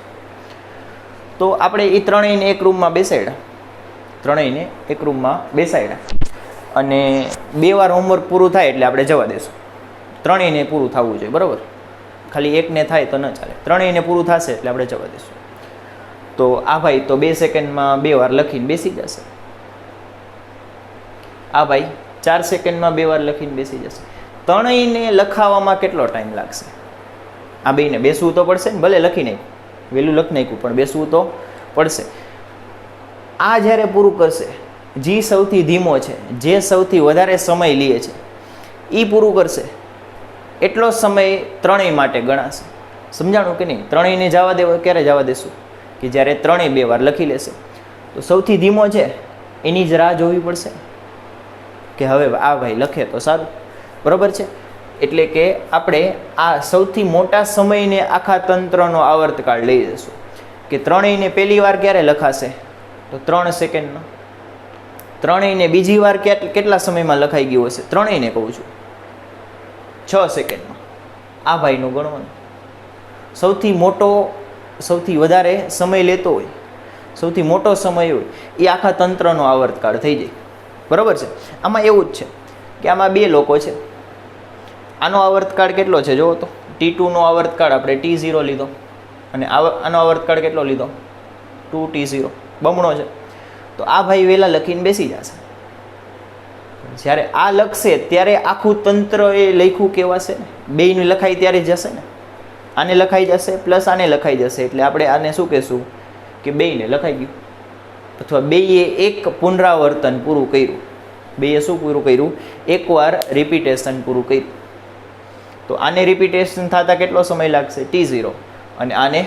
તો આપણે એ ત્રણેયને એક રૂમમાં બેસાડ્યા, અને 2 વાર હોમવર્ક પૂરું થાય એટલે આપણે જવા દેશું. ત્રણેયને પૂરું થવું જોઈએ, બરાબર. ખાલી એકને થાય તો ન ચાલે, ત્રણેયને પૂરું થશે એટલે આપણે જવા દઈશું. તો આ ભાઈ તો 2 સેકન્ડમાં 2 વાર લખીને બેસી જશે, આ ભાઈ 4 સેકન્ડમાં 2 વાર લખીને બેસી જશે. ત્રણેયને લખાવવામાં કેટલો ટાઈમ લાગશે? આ બેયને બેસવું તો પડશે ને, ભલે લખી નાખ્યું, વહેલું લખી નાખ્યું, પણ બેસવું તો પડશે. આ જ્યારે પૂરું કરશે, જે સૌથી ધીમો છે, જે સૌથી વધારે સમય લે છે, એ પૂરું કરશે, એટલો સમય ત્રણેય માટે ગણાશે. સમજાણું કે નહીં? ત્રણેયને જવા દેવો ક્યારે જવા દેશું? કે જ્યારે ત્રણેય 2 વાર લખી લેશે. તો સૌથી ધીમો છે એની જ રાહ જોવી પડશે કે હવે આ ભાઈ લખે તો સારું, બરાબર છે. એટલે કે આપણે આ સૌથી મોટા સમયને આખા તંત્રનો આવર્તકાળ લઈ જઈશું કે ત્રણેયને પહેલી વાર ક્યારે લખાશે? તો 3 સેકન્ડમાં. ત્રણેયને બીજી વાર કેટલા સમયમાં લખાઈ ગયું હશે? ત્રણેયને કહું છું 6 સેકન્ડમાં. આ ભાઈનું ગણવાનું સૌથી વધારે સમય લેતો હોય, સૌથી મોટો સમય હોય એ આખા તંત્રનો આવર્તકાળ થઈ જાય, બરાબર છે. આમાં એવું જ છે કે આમાં 2 લોકો છે. આનો આવર્તકાળ કેટલો છે જુઓ તો, T2નો આવર્તકાળ આપણે T0 લીધો, અને આનો આવર્તકાળ કેટલો લીધો? 2T0, બમણો છે. તો આ ભાઈ વહેલા લખીને બેસી જશે. જ્યારે આ લખશે ત્યારે આખું તંત્ર એ લખ્યું કહેવાશે ને, બેયનું લખાઈ ત્યારે જશે ને. આને લખાઈ જશે પ્લસ આને લખાઈ જશે, એટલે આપણે આને શું કહેશું કે બેયને લખાઈ ગયું. અથવા બેયે એક પુનરાવર્તન પૂરું કર્યું, બેયે શું પૂરું કર્યું? એકવાર રિપીટેશન પૂરું કર્યું. તો આને રિપીટેશન થતાં કેટલો સમય લાગશે? T0, અને આને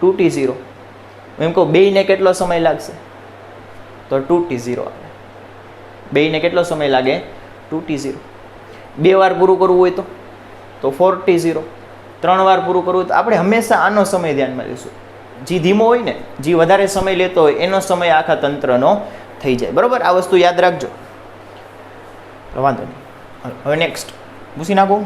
2T0. એમ કહું બેયને કેટલો સમય લાગશે? તો 2T0 આવે. બેયને કેટલો સમય લાગે? 2T0. 2 વાર પૂરું કરવું હોય તો 4T0. 3 વાર પૂરું કરવું હોય તો આપણે હંમેશા આનો સમય ધ્યાનમાં લઈશું. જે ધીમો હોય ને, જે વધારે સમય લેતો હોય એનો સમય આખા તંત્રનો થઈ જાય, બરાબર. આ વસ્તુ યાદ રાખજો, વાંધો નહીં. હવે નેક્સ્ટ પૂછી નાખું.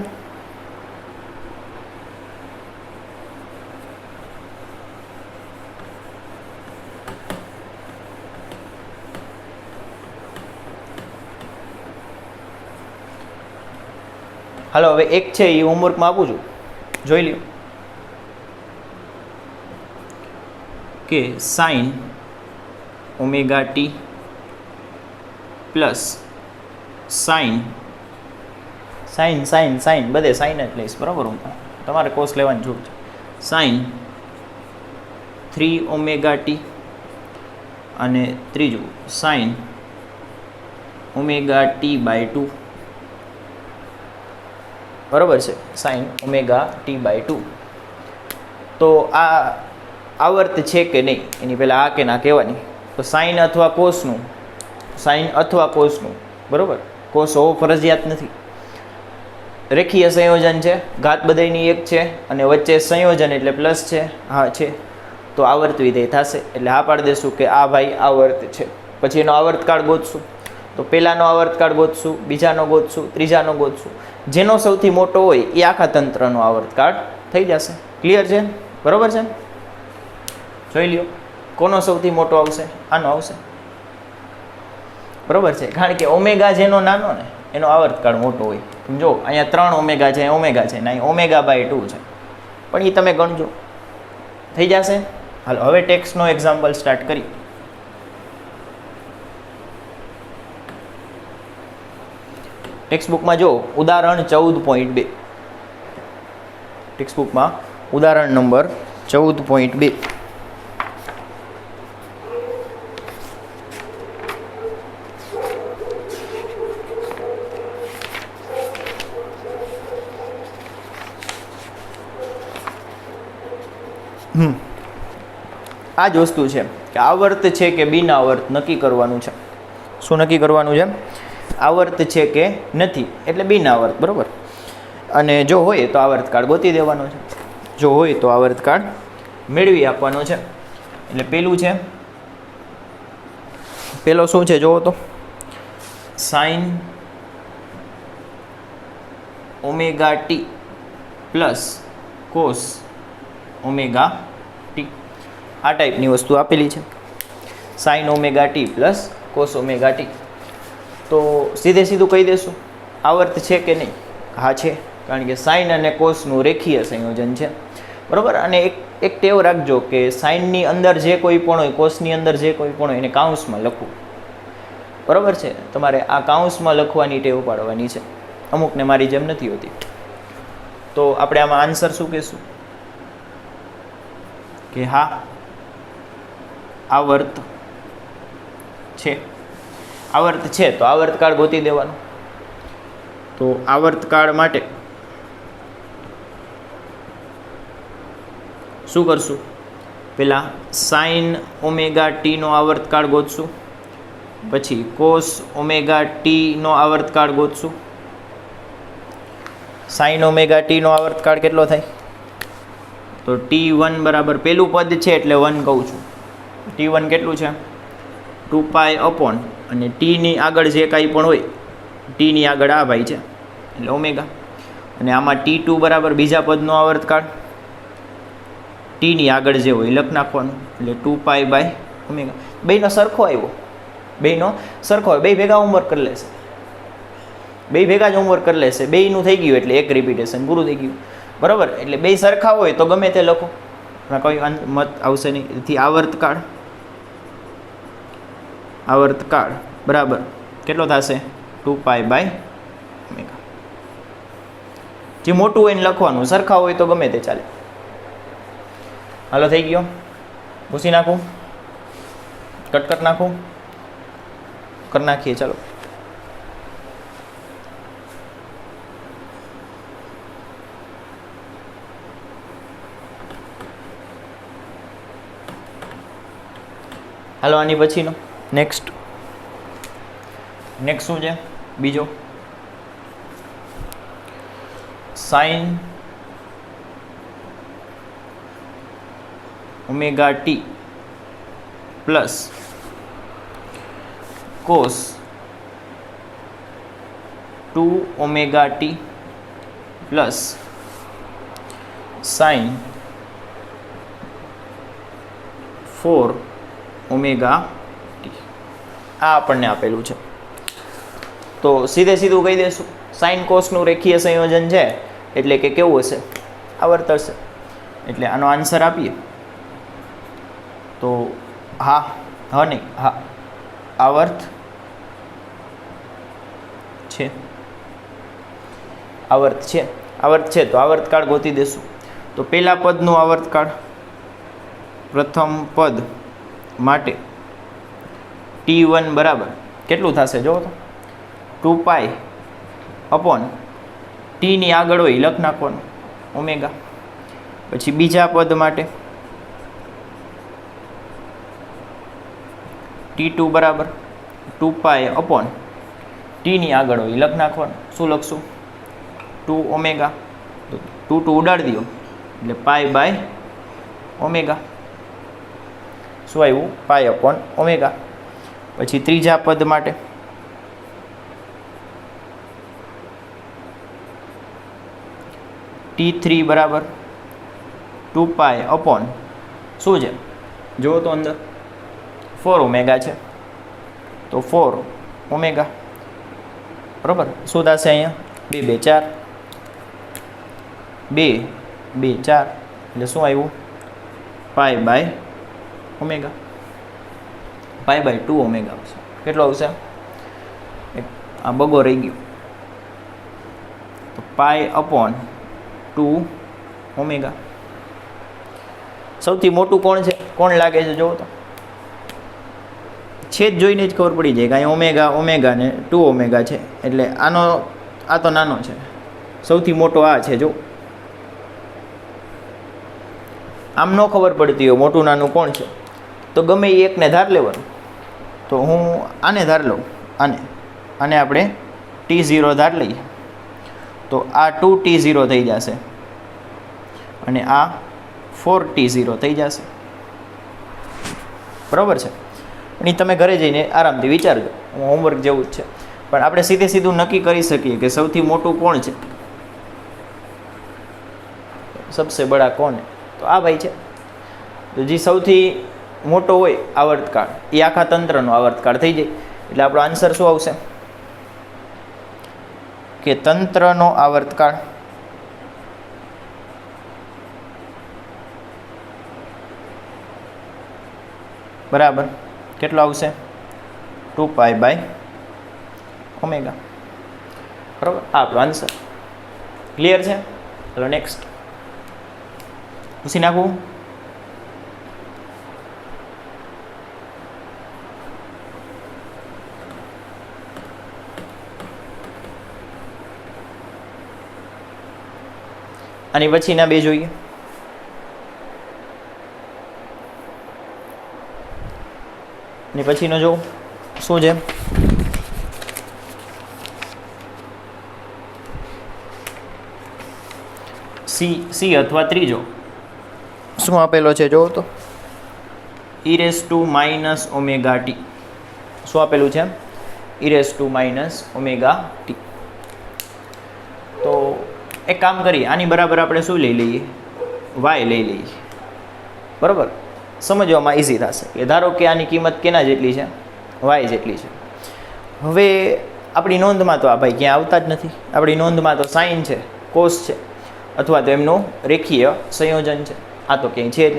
હાલો, હવે એક છે એ હોમવર્કમાં આપું છું, જોઈ લ્યો કે sin omega t plus sine બધે સાઇન જ લઈશ, બરાબર. હું તમારે કોર્સ લેવાની જરૂર છે. સાઇન 3 ઓમેગા ટી, અને ત્રીજું સાઇન ઓમેગા ટી બાય 2, બરાબર છે. Sine omega t by 2. તો આ આવર્ત છે કે નહીં એની પહેલાં આ કે ના કહેવાની. તો સાઇન અથવા કોસનું, બરાબર. કોસ હોવો ફરજિયાત નથી. રેખીય સંયોજન છે, ઘાત બધાયની 1 છે, અને વચ્ચે સંયોજન એટલે પ્લસ છે. હા છે, તો આવર્ત વિધેય થશે. એટલે હા પાડી દેશું કે આ ભાઈ આવર્ત છે. પછી એનો આવર્તકાળ ગોતશું. તો પહેલાનો આવર્તકાળ ગોતશું, બીજાનો ગોતશું, ત્રીજાનો ગોતશું. જેનો સૌથી મોટો હોય એ આખા તંત્રનો આવર્તકાળ થઈ જશે. ક્લિયર છે? બરાબર છે. જોઈ લ્યો કોનો સૌથી મોટો આવશે? આનો આવશે, બરાબર છે. કારણ કે ઓમેગા જેનો નાનો ને એનો આવર્તકાળ મોટો હોય. જો અહીંયા 3 ઓમેગા છે, ને અહીં ઓમેગા બાય 2 છે, પણ એ તમે ગણજો, થઈ જશે. હાલો, હવે ટેક્સ્ટનો એક્ઝામ્પલ સ્ટાર્ટ કરી. ટેક્સ્ટબુકમાં જો ઉદાહરણ 14.2, ટેક્સ્ટબુકમાં ઉદાહરણ નંબર 14.2. આ જ વસ્તુ છે કે આવર્ત છે કે બિન આવર્ત નક્કી કરવાનું છે. શું નક્કી કરવાનું છે? આવર્ત છે કે નથી, એટલે બિન આવર્ત, બરાબર. અને જો હોય તો આવર્તકાળ ગોતી દેવાનો છે, જો હોય તો આવર્તકાળ મેળવી આપવાનો છે. એટલે પેલું છે, પેલો શું છે જુઓ તો, sign omega t plus cos omega T. આ ટાઈપની વસ્તુ આપેલી છે, sine omega t plus cos omega T. તો સીધે સીધું કહી દેશું આવર્ત છે કે નહીં? હા છે, કારણ કે સાઇન અને કોસનું રેખીય સંયોજન છે, બરાબર. અને એક ટેવ રાખજો કે સાઇનની અંદર જે કોઈ પણ હોય, કોસની અંદર જે કોઈ પણ હોય એને કાઉન્સમાં લખવું, બરાબર છે. તમારે આ કાઉન્સમાં લખવાની ટેવ પાડવાની છે, અમુકને મારી જેમ નથી હોતી. તો આપણે આમાં આન્સર શું કહેશું? કે હા આવર્ત છે. આવર્ત છે તો આવર્તકાળ ગોતી દેવાનો. તો આવર્તકાળ માટે શું કરશું? પહેલાં સાઇન ઓમેગા ટીનો આવર્તકાળ ગોતશું, પછી કોસ ઓમેગા ટીનો આવર્તકાળ ગોતશું. સાઇન ઓમેગા ટીનો આવર્તકાળ કેટલો થાય? તો T1 બરાબર પહેલું પદ છે એટલે 1 કહું છું. T1 કેટલું છે? 2π અપોન અને ટીની આગળ જે કાંઈ પણ હોય, ટીની આગળ આ ભાઈ છે એટલે ઓમેગા. અને આમાં T2 બરાબર બીજા પદનો આવર્તકાળ, ટીની આગળ જે હોય લખ નાખવાનું એટલે 2π/ω. બેયનો સરખો આવ્યો, બેયનો સરખો હોય, બે ભેગા હોમવર્ક કરી લેશે, બે ભેગા જ હોમવર્ક કરી લેશે, બેયનું થઈ ગયું એટલે એક રિપીટેશન પૂરું થઈ ગયું, બરાબર. એટલે બે સરખા હોય તો ગમે તે લખો, કોઈ મત આવશે નહીં. એથી આવર્તકાળ બરાબર કેટલો થશે? 2π/ω. જે મોટું હોય ને લખવાનું, સરખા હોય તો ગમે તે ચાલે. હાલો થઈ ગયો, ભૂસી નાખું, કટ નાખું, કરી નાખીએ. ચાલો હાલો આની પછીનો નેક્સ્ટ શું છે? બીજો sine omega t plus cos 2ω t plus sine 4ω t. આ આપણને આપેલું છે. તો સીધે સીધું કહી દઈશું સાઇન કોસનું રેખીય સંયોજન છે એટલે કે કેવું હશે? આવર્ત હશે. એટલે આનો આન્સર આપીએ તો હા નહીં હા આવર્ત છે. આવર્ત છે તો આવર્તકાળ ગોતી દેશું. તો પહેલા પદનું આવર્તકાળ, પ્રથમ પદ માટે T1 બરાબર કેટલું થશે જો તો? 2π અપોન ટીની આગળ હોય લખ નાખવાનું ઓમેગા. પછી બીજા પદ માટે T2 બરાબર 2π અપોન ટીની આગળ હોય લખ નાખવાનું. શું લખશું? 2ω. 2 ઉડાડી દો એટલે π/ω. શું આવ્યું? π અપોન ઓમેગા. પછી ત્રીજા પદ માટે T3 બરાબર 2π અપોન શું છે જુઓ તો અંદર 4ω છે તો 4ω બરાબર. શું થશે અહીંયા? 2 2 4 2 2 4 એટલે શું આવ્યું? π/ω. π/2ω આવશે. કેટલો આવશે? આ બગો રહી ગયો તો π અપોન 2ω. સૌથી મોટું કોણ છે? કોણ લાગે છે જુઓ તો? છેદ જોઈને જ ખબર પડી જાય કે અહીં ઓમેગા ને 2ω છે એટલે આ તો નાનો છે. સૌથી મોટો આ છે. જો આમ ન ખબર પડતી હોય મોટું નાનું કોણ છે તો ગમે એ એકને ધાર લેવાનું. તો હું આને ધાર લઉં, આને આપણે T0 ધાર લઈએ તો આ 2T0 થઈ જશે અને આ 4T0 થઈ જશે. બરાબર છે. અને તમે ઘરે જઈને આરામથી વિચારજો, હું હોમવર્ક જેવું જ છે, પણ આપણે સીધું નક્કી કરી શકીએ કે સૌથી મોટું કોણ છે, સબસે બડા કોણ, તો આ ભાઈ છે. તો જે સૌથી મોટો હોય આવર્તકાળ એ આખા તંત્રનો આવર્તકાળ થઈ જાય. એટલે આપણો આન્સર શું આવશે કે તંત્રનો આવર્તકાળ બરાબર કેટલો આવશે 2π/ω. બરાબર, આ આપણો આન્સર. ક્લિયર છે? ચલો નેક્સ્ટ પૂછી નાખું. આની પછીના બે જોઈએ. અને પછીનો જો શું છે, સી અથવા ત્રીજો શું આપેલો છે જો તો e⁻ -ωt. શું આપેલું છે? e⁻ તો એક કામ કરીએ, આની બરાબર આપણે શું લઈ લઈએ? y લઈ લઈએ. બરાબર, સમજવામાં ઇઝી થશે કે ધારો કે આની કિંમત કેના જેટલી છે? y જેટલી છે. હવે આપણી નોંધમાં તો આ ભાઈ ક્યાં આવતા જ નથી. આપણી નોંધમાં તો સાઇન છે, કોસ છે, અથવા તો એમનું રેખીય સંયોજન છે. આ તો ક્યાંય છે જ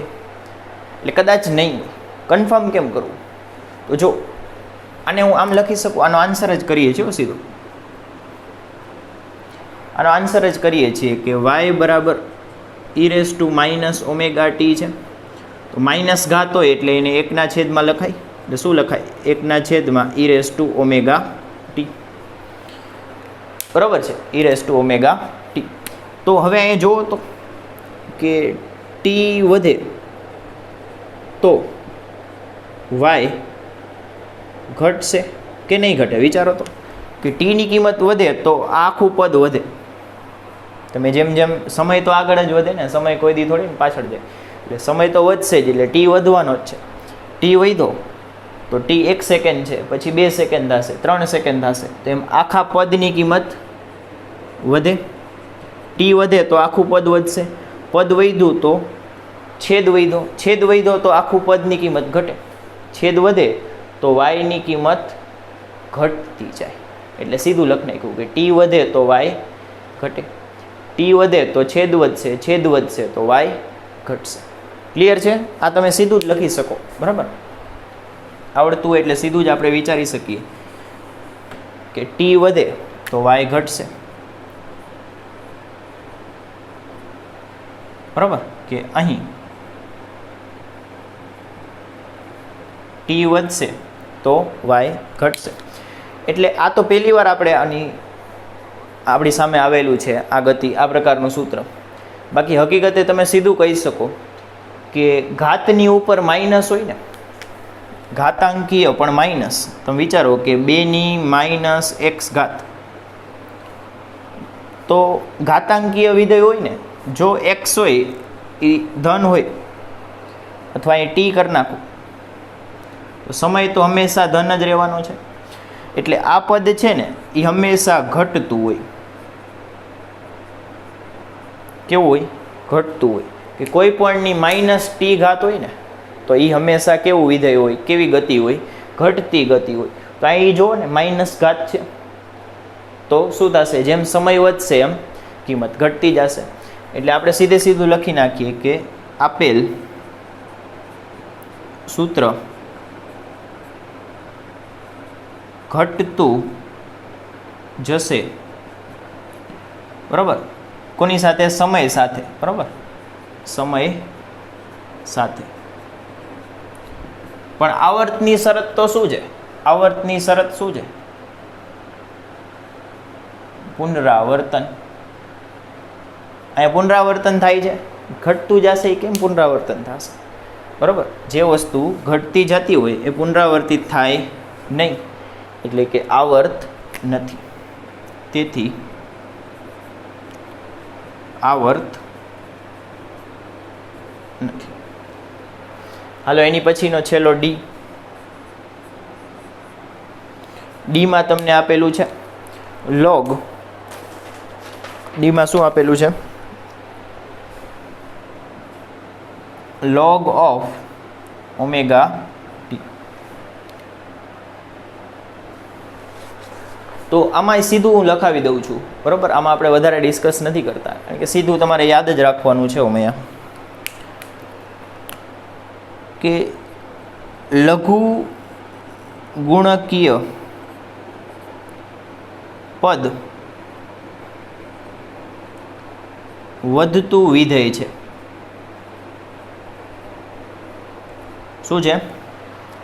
એટલે કદાચ નહીં હોય. કન્ફર્મ કેમ કરવું? તો જો આને હું આમ લખી શકું, આનો આન્સર જ કરીએ છીએ સીધો. આનો આન્સર જ કરીએ છીએ કે y બરાબર e⁻ -ωt છે. તો માઇનસ ઘાત હોય એટલે એને 1/છેદમાં લખાય. એટલે શું લખાય? 1/e⁻ બરાબર છે, e⁻t. તો હવે અહીંયા જુઓ તો કે t વધે તો y ઘટશે કે નહીં ઘટે? વિચારો તો કે ટીની કિંમત વધે તો આખું પદ વધે. તમે જેમ જેમ સમય તો આગળ જ વધે ને, સમય કોઈ દી થોડી ને પાછળ જાય. એટલે સમય તો વધશે જ, એટલે ટી વધવાનો જ છે. ટી વધ્યો તો ટી 1 સેકન્ડ છે, પછી 2 સેકન્ડ થશે, 3 સેકન્ડ થશે, તો એમ આખા પદની કિંમત વધે. ટી વધે તો આખું પદ વધશે. પદ વધ્યું તો છેદ વધ્યો. છેદ વધ્યો તો આખું પદની કિંમત ઘટે. છેદ વધે તો વાયની કિંમત ઘટતી જાય. એટલે સીધું લખી નાખ્યું કે ટી વધે તો વાય ઘટે, ટી વધે તો છેદ વધશે, છેદ વધશે તો વાય ઘટશે. ક્લિયર છે? આ તમે સીધું જ લખી શકો. બરાબર, આવડતું હોય એટલે સીધું જ આપણે વિચારી શકીએ કે ટી વધે તો વાય ઘટશે. બરાબર, કે અહીં ટી વધશે તો વાય ઘટશે. એટલે આ તો પહેલી વાર આપણે આપણી સામે આવેલું છે આ ગતિ, આ પ્રકારનું સૂત્ર. બાકી હકીકતે તમે સીધું કહી શકો કે ઘાતની ઉપર માઇનસ હોય ને, ઘાતાંકીય પણ માઇનસ. તમે વિચારો કે 2⁻x ઘાત, તો ઘાતાંકીય વિધેય હોય ને, જો x હોય એ ધન હોય અથવા એ ટી કરી નાખો તો સમય તો હંમેશા ધન જ રહેવાનો છે. એટલે આ પદ છે ને એ હંમેશા ઘટતું હોય. કેવું હોય? ઘટતું હોય. કે કોઈ પણની -t ઘાત હોય ને તો એ હંમેશા કેવું વિધેય હોય? કેવી ગતિ હોય? ઘટતી ગતિ હોય. તો અહીં જુઓ ને માઇનસ ઘાત છે તો શું થશે? જેમ સમય વધશે એમ કિંમત ઘટતી જશે. એટલે આપણે સીધું લખી નાખીએ કે આપેલ સૂત્ર ઘટતું જશે. બરાબર, કોની સાથે? સમય સાથે. બરાબર, સમય સાથે. પણ આવર્તની શરત તો શું છે? આવર્તની શરત શું છે? પુનરાવર્તન. અહીંયા પુનરાવર્તન થાય છે, ઘટતું જશે એ કેમ પુનરાવર્તન થશે? બરાબર, જે વસ્તુ ઘટતી જતી હોય એ પુનરાવર્તિત થાય નહીં, એટલે કે આવર્ત નથી. તેથી આવર્ત નથી. હાલો એની પછીનો છેલ્લો ડી. ડીમાં તમને આપેલું છે લોગ. ડીમાં શું આપેલું છે? log of omega t. તો આમાં સીધું હું લખાવી દઉં છું, બરાબર. આમાં આપણે વધારે ડિસ્કસ નથી કરતા, કારણ કે સીધું તમારે યાદ જ રાખવાનું છે ઓમેયા, કે લઘુ ગુણકીય પદ વધતું વિધેય છે. શું છે?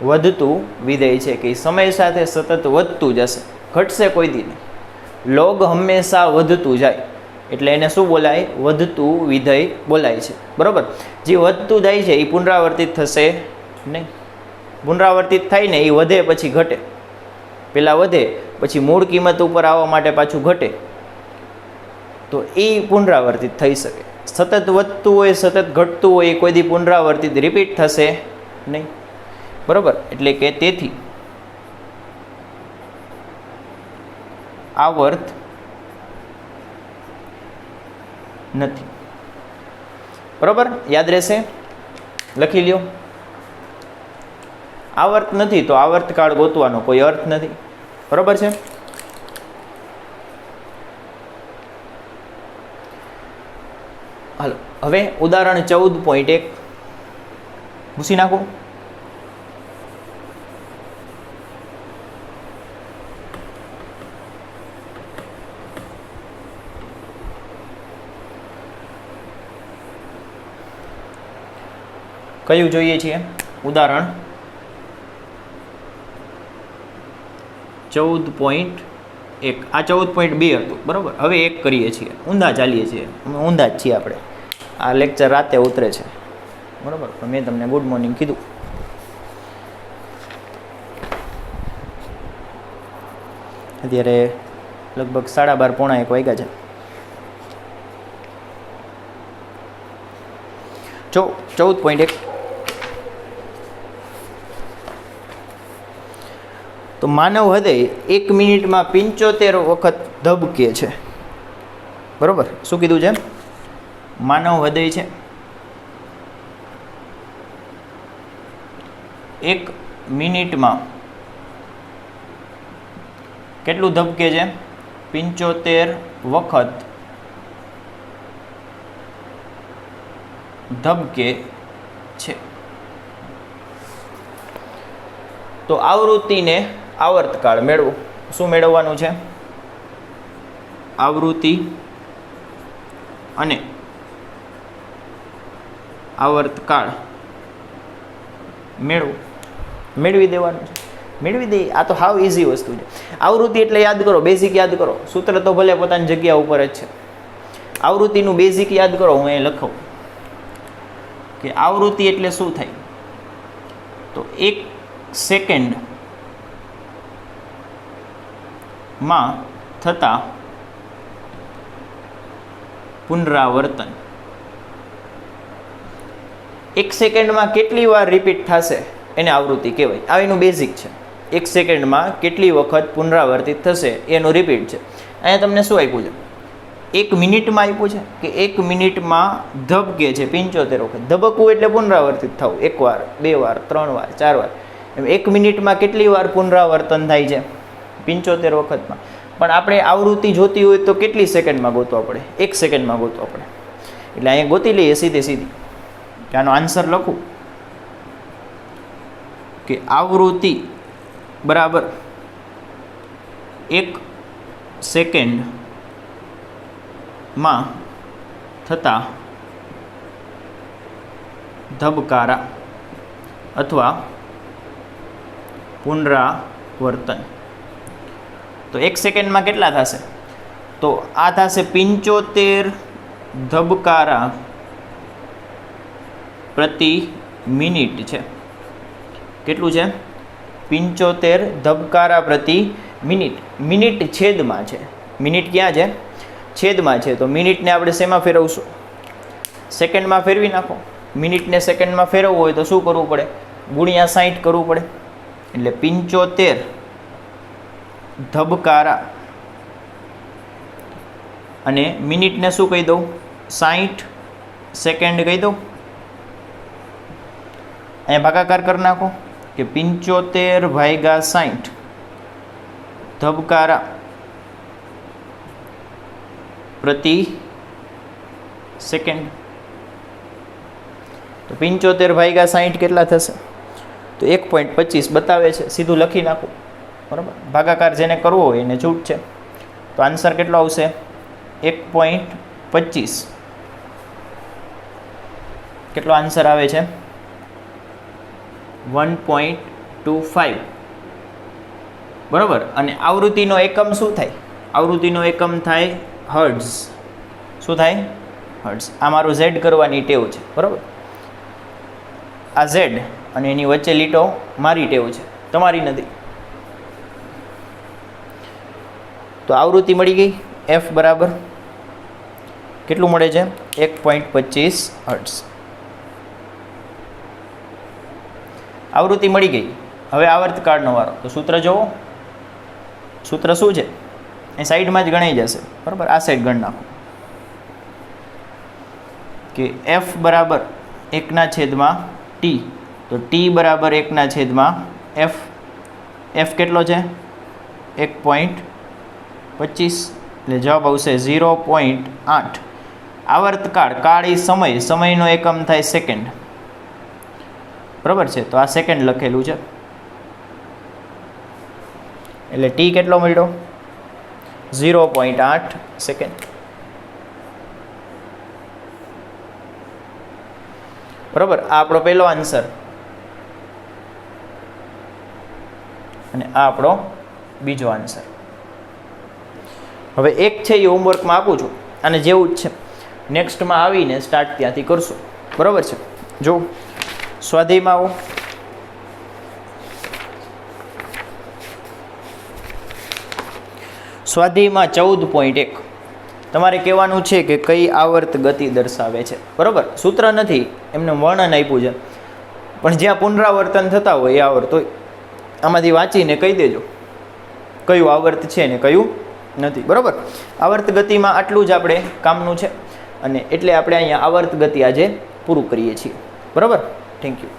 વધતું વિધેય છે, કે સમય સાથે સતત વધતું જશે, ઘટશે કોઈ દી નહીં. લોગ હંમેશા વધતું જાય એટલે એને શું બોલાય? વધતું વિધેય બોલાય છે, બરાબર. જે વધતું જાય છે એ પુનરાવર્તિત થશે નહીં. પુનરાવર્તિત થાય ને એ વધે પછી ઘટે, પહેલાં વધે પછી મૂળ કિંમત ઉપર આવવા માટે પાછું ઘટે, તો એ પુનરાવર્તિત થઈ શકે. સતત વધતું હોય, સતત ઘટતું હોય, એ કોઈ દી પુનરાવર્તિત રિપીટ થશે નહીં, બરાબર. એટલે કે તેથી આવર્ત નથી, બરાબર. યાદ રહેશે, લખી લ્યો. આવર્ત નથી તો આવર્તકાળ ગોતવાનો કોઈ અર્થ નથી, બરાબર છે. હાલો હવે ઉદાહરણ 14.1 ભૂસી નાખો. કયું જોઈએ છીએ? ઉદાહરણ 14.1. આ 14.2 હતું, બરાબર. હવે એક કરીએ છીએ, ઊંધા ચાલીએ છીએ, ઊંધા જ છીએ આપણે. આ લેક્ચર રાતે ઉતરે છે, બરાબર. પણ મેં તમને ગુડ મોર્નિંગ કીધું. અત્યારે લગભગ 12:30 પોણા 1 વાગ્યા છે. 14.1. તો માનવ હૃદય 1 મિનિટમાં 75 વખત ધબકે છે, બરાબર. શું કીધું છે? માનવ હૃદય છે 1 મિનિટમાં કેટલું ધબકે છે? 75 વખત ધબકે છે. તો આવૃત્તિને આવર્તકાળ મેળવો. શું મેળવવાનું છે? આવૃત્તિ અને આવર્તકાળ મેળવી દેવાનું છે. મેળવી દઈએ, આ તો હાવ ઇઝી વસ્તુ છે. આવૃત્તિ એટલે યાદ કરો, બેઝિક યાદ કરો. સૂત્ર તો ભલે પોતાની જગ્યા ઉપર જ છે. આવૃત્તિનું બેઝિક યાદ કરો. હું અહીં લખું કે આવૃત્તિ એટલે શું થાય? તો 1 સેકન્ડમાં થતા પુનરાવર્તન. 1 સેકન્ડમાં કેટલી વાર રિપીટ થશે એને આવૃત્તિ કહેવાય. આ એનું બેઝિક છે. 1 સેકન્ડમાં કેટલી વખત પુનરાવર્તિત થશે એનું રિપીટ છે. અહીંયા તમને શું આપ્યું છે? 1 મિનિટમાં આપ્યું છે કે 1 મિનિટમાં ધબકે છે 75 વખત. ધબકવું એટલે પુનરાવર્તિત થવું, 1 વાર, 2 વાર, 3 વાર, 4 વાર. એમ 1 મિનિટમાં કેટલી વાર પુનરાવર્તન થાય છે? 75 વખતમાં. પણ આપણે આવૃત્તિ જોતી હોય તો કેટલી સેકન્ડમાં ગોતવા પડે? 1 સેકન્ડમાં ગોતવા પડે. એટલે અહીંયા ગોતી લઈએ સીધી કે આનો આન્સર લખું કે આવૃત્તિ બરાબર 1 સેકન્ડમાં થતા ધબકારા અથવા પુનરાવર્તન. તો 1 સેકન્ડમાં કેટલા થશે? તો આ થશે 75 ધબકારા પ્રતિ મિનિટ છે. કેટલું છે? 75 ધબકારા પ્રતિ મિનિટ. મિનિટ છેદમાં છે, મિનિટ ક્યાં છે? છેદમાં છે. તો મિનિટને આપણે શેમાં ફેરવશું? સેકન્ડમાં ફેરવી નાખો. મિનિટને સેકન્ડમાં ફેરવવું હોય તો શું કરવું પડે? ગુણ્યા 60 કરવું પડે. એટલે 75 ધબકારા અને મિનિટને શું કહી દઉં? 60 સેકન્ડ કહી દઉં. અહીંયા ભાગાકાર કરી નાખો કે 75 ભાગ્યા 60 ધબકારા પ્રતિ સેકન્ડ. તો 75 ભાગ્યા 60 કેટલા થશે? તો 1.25 બતાવે છે. સીધું લખી નાખો, બરાબર. ભાગાકાર જેને કરવો હોય એને છૂટ છે. તો આન્સર કેટલો આવશે? 1.25. કેટલો આન્સર આવે છે? 1.25. બરાબર. અને આવૃત્તિનો એકમ શું થાય? આવૃત્તિનો એકમ થાય હર્ટ્ઝ. શું થાય? હર્ટ્ઝ. આ મારું ઝેડ કરવાની ટેવ છે, બરાબર. આ ઝેડ અને એની વચ્ચે લીટો મારી ટેવ છે, તમારી નથી. તો આવૃત્તિ મળી ગઈ. એફ બરાબર કેટલું મળે છે? 1.25 હર્ટ્ઝ. આવૃત્તિ મળી ગઈ. હવે આવર્તકાળનો વારો. તો સૂત્ર જોવો. સૂત્ર શું છે? એ સાઈડમાં જ ગણાઈ જશે, બરાબર. આ સાઈડ ગણ નાખો કે એફ બરાબર 1/t. તો ટી બરાબર 1/f. એફ કેટલો છે? 1.25. એટલે જવાબ આવશે 0.8. આવર્તકાળ, કાળ એ સમય, સમયનો એકમ થાય સેકન્ડ, બરાબર છે. તો આ સેકન્ડ લખેલું છે. એટલે ટી કેટલો મળ્યો? 0.8 સેકન્ડ. બરાબર. આ આપણો પહેલો આન્સર અને આ આપણો બીજો આન્સર. હવે એક છે એ હોમવર્કમાં આપું છું, અને જેવું જ છે નેક્સ્ટમાં આવીને સ્ટાર્ટ ત્યાંથી કરશું, બરાબર છે. જો સ્વાધ્યાયમાં આવો. સ્વાધ્યાયમાં 14.1 તમારે કહેવાનું છે કે કઈ આવર્ત ગતિ દર્શાવે છે, બરાબર. સૂત્ર નથી, એમને વર્ણન આપ્યું છે, પણ જ્યાં પુનરાવર્તન થતા હોય એ આવર્ત હોય. આમાંથી વાંચીને કહી દેજો કયું આવર્ત છે ને કયું નથી, બરાબર. આવર્ત ગતિમાં આટલું જ આપણે કામનું છે, અને એટલે આપણે અહીંયા આવર્ત ગતિ આજે પૂરું કરીએ છીએ, બરાબર. Thank you.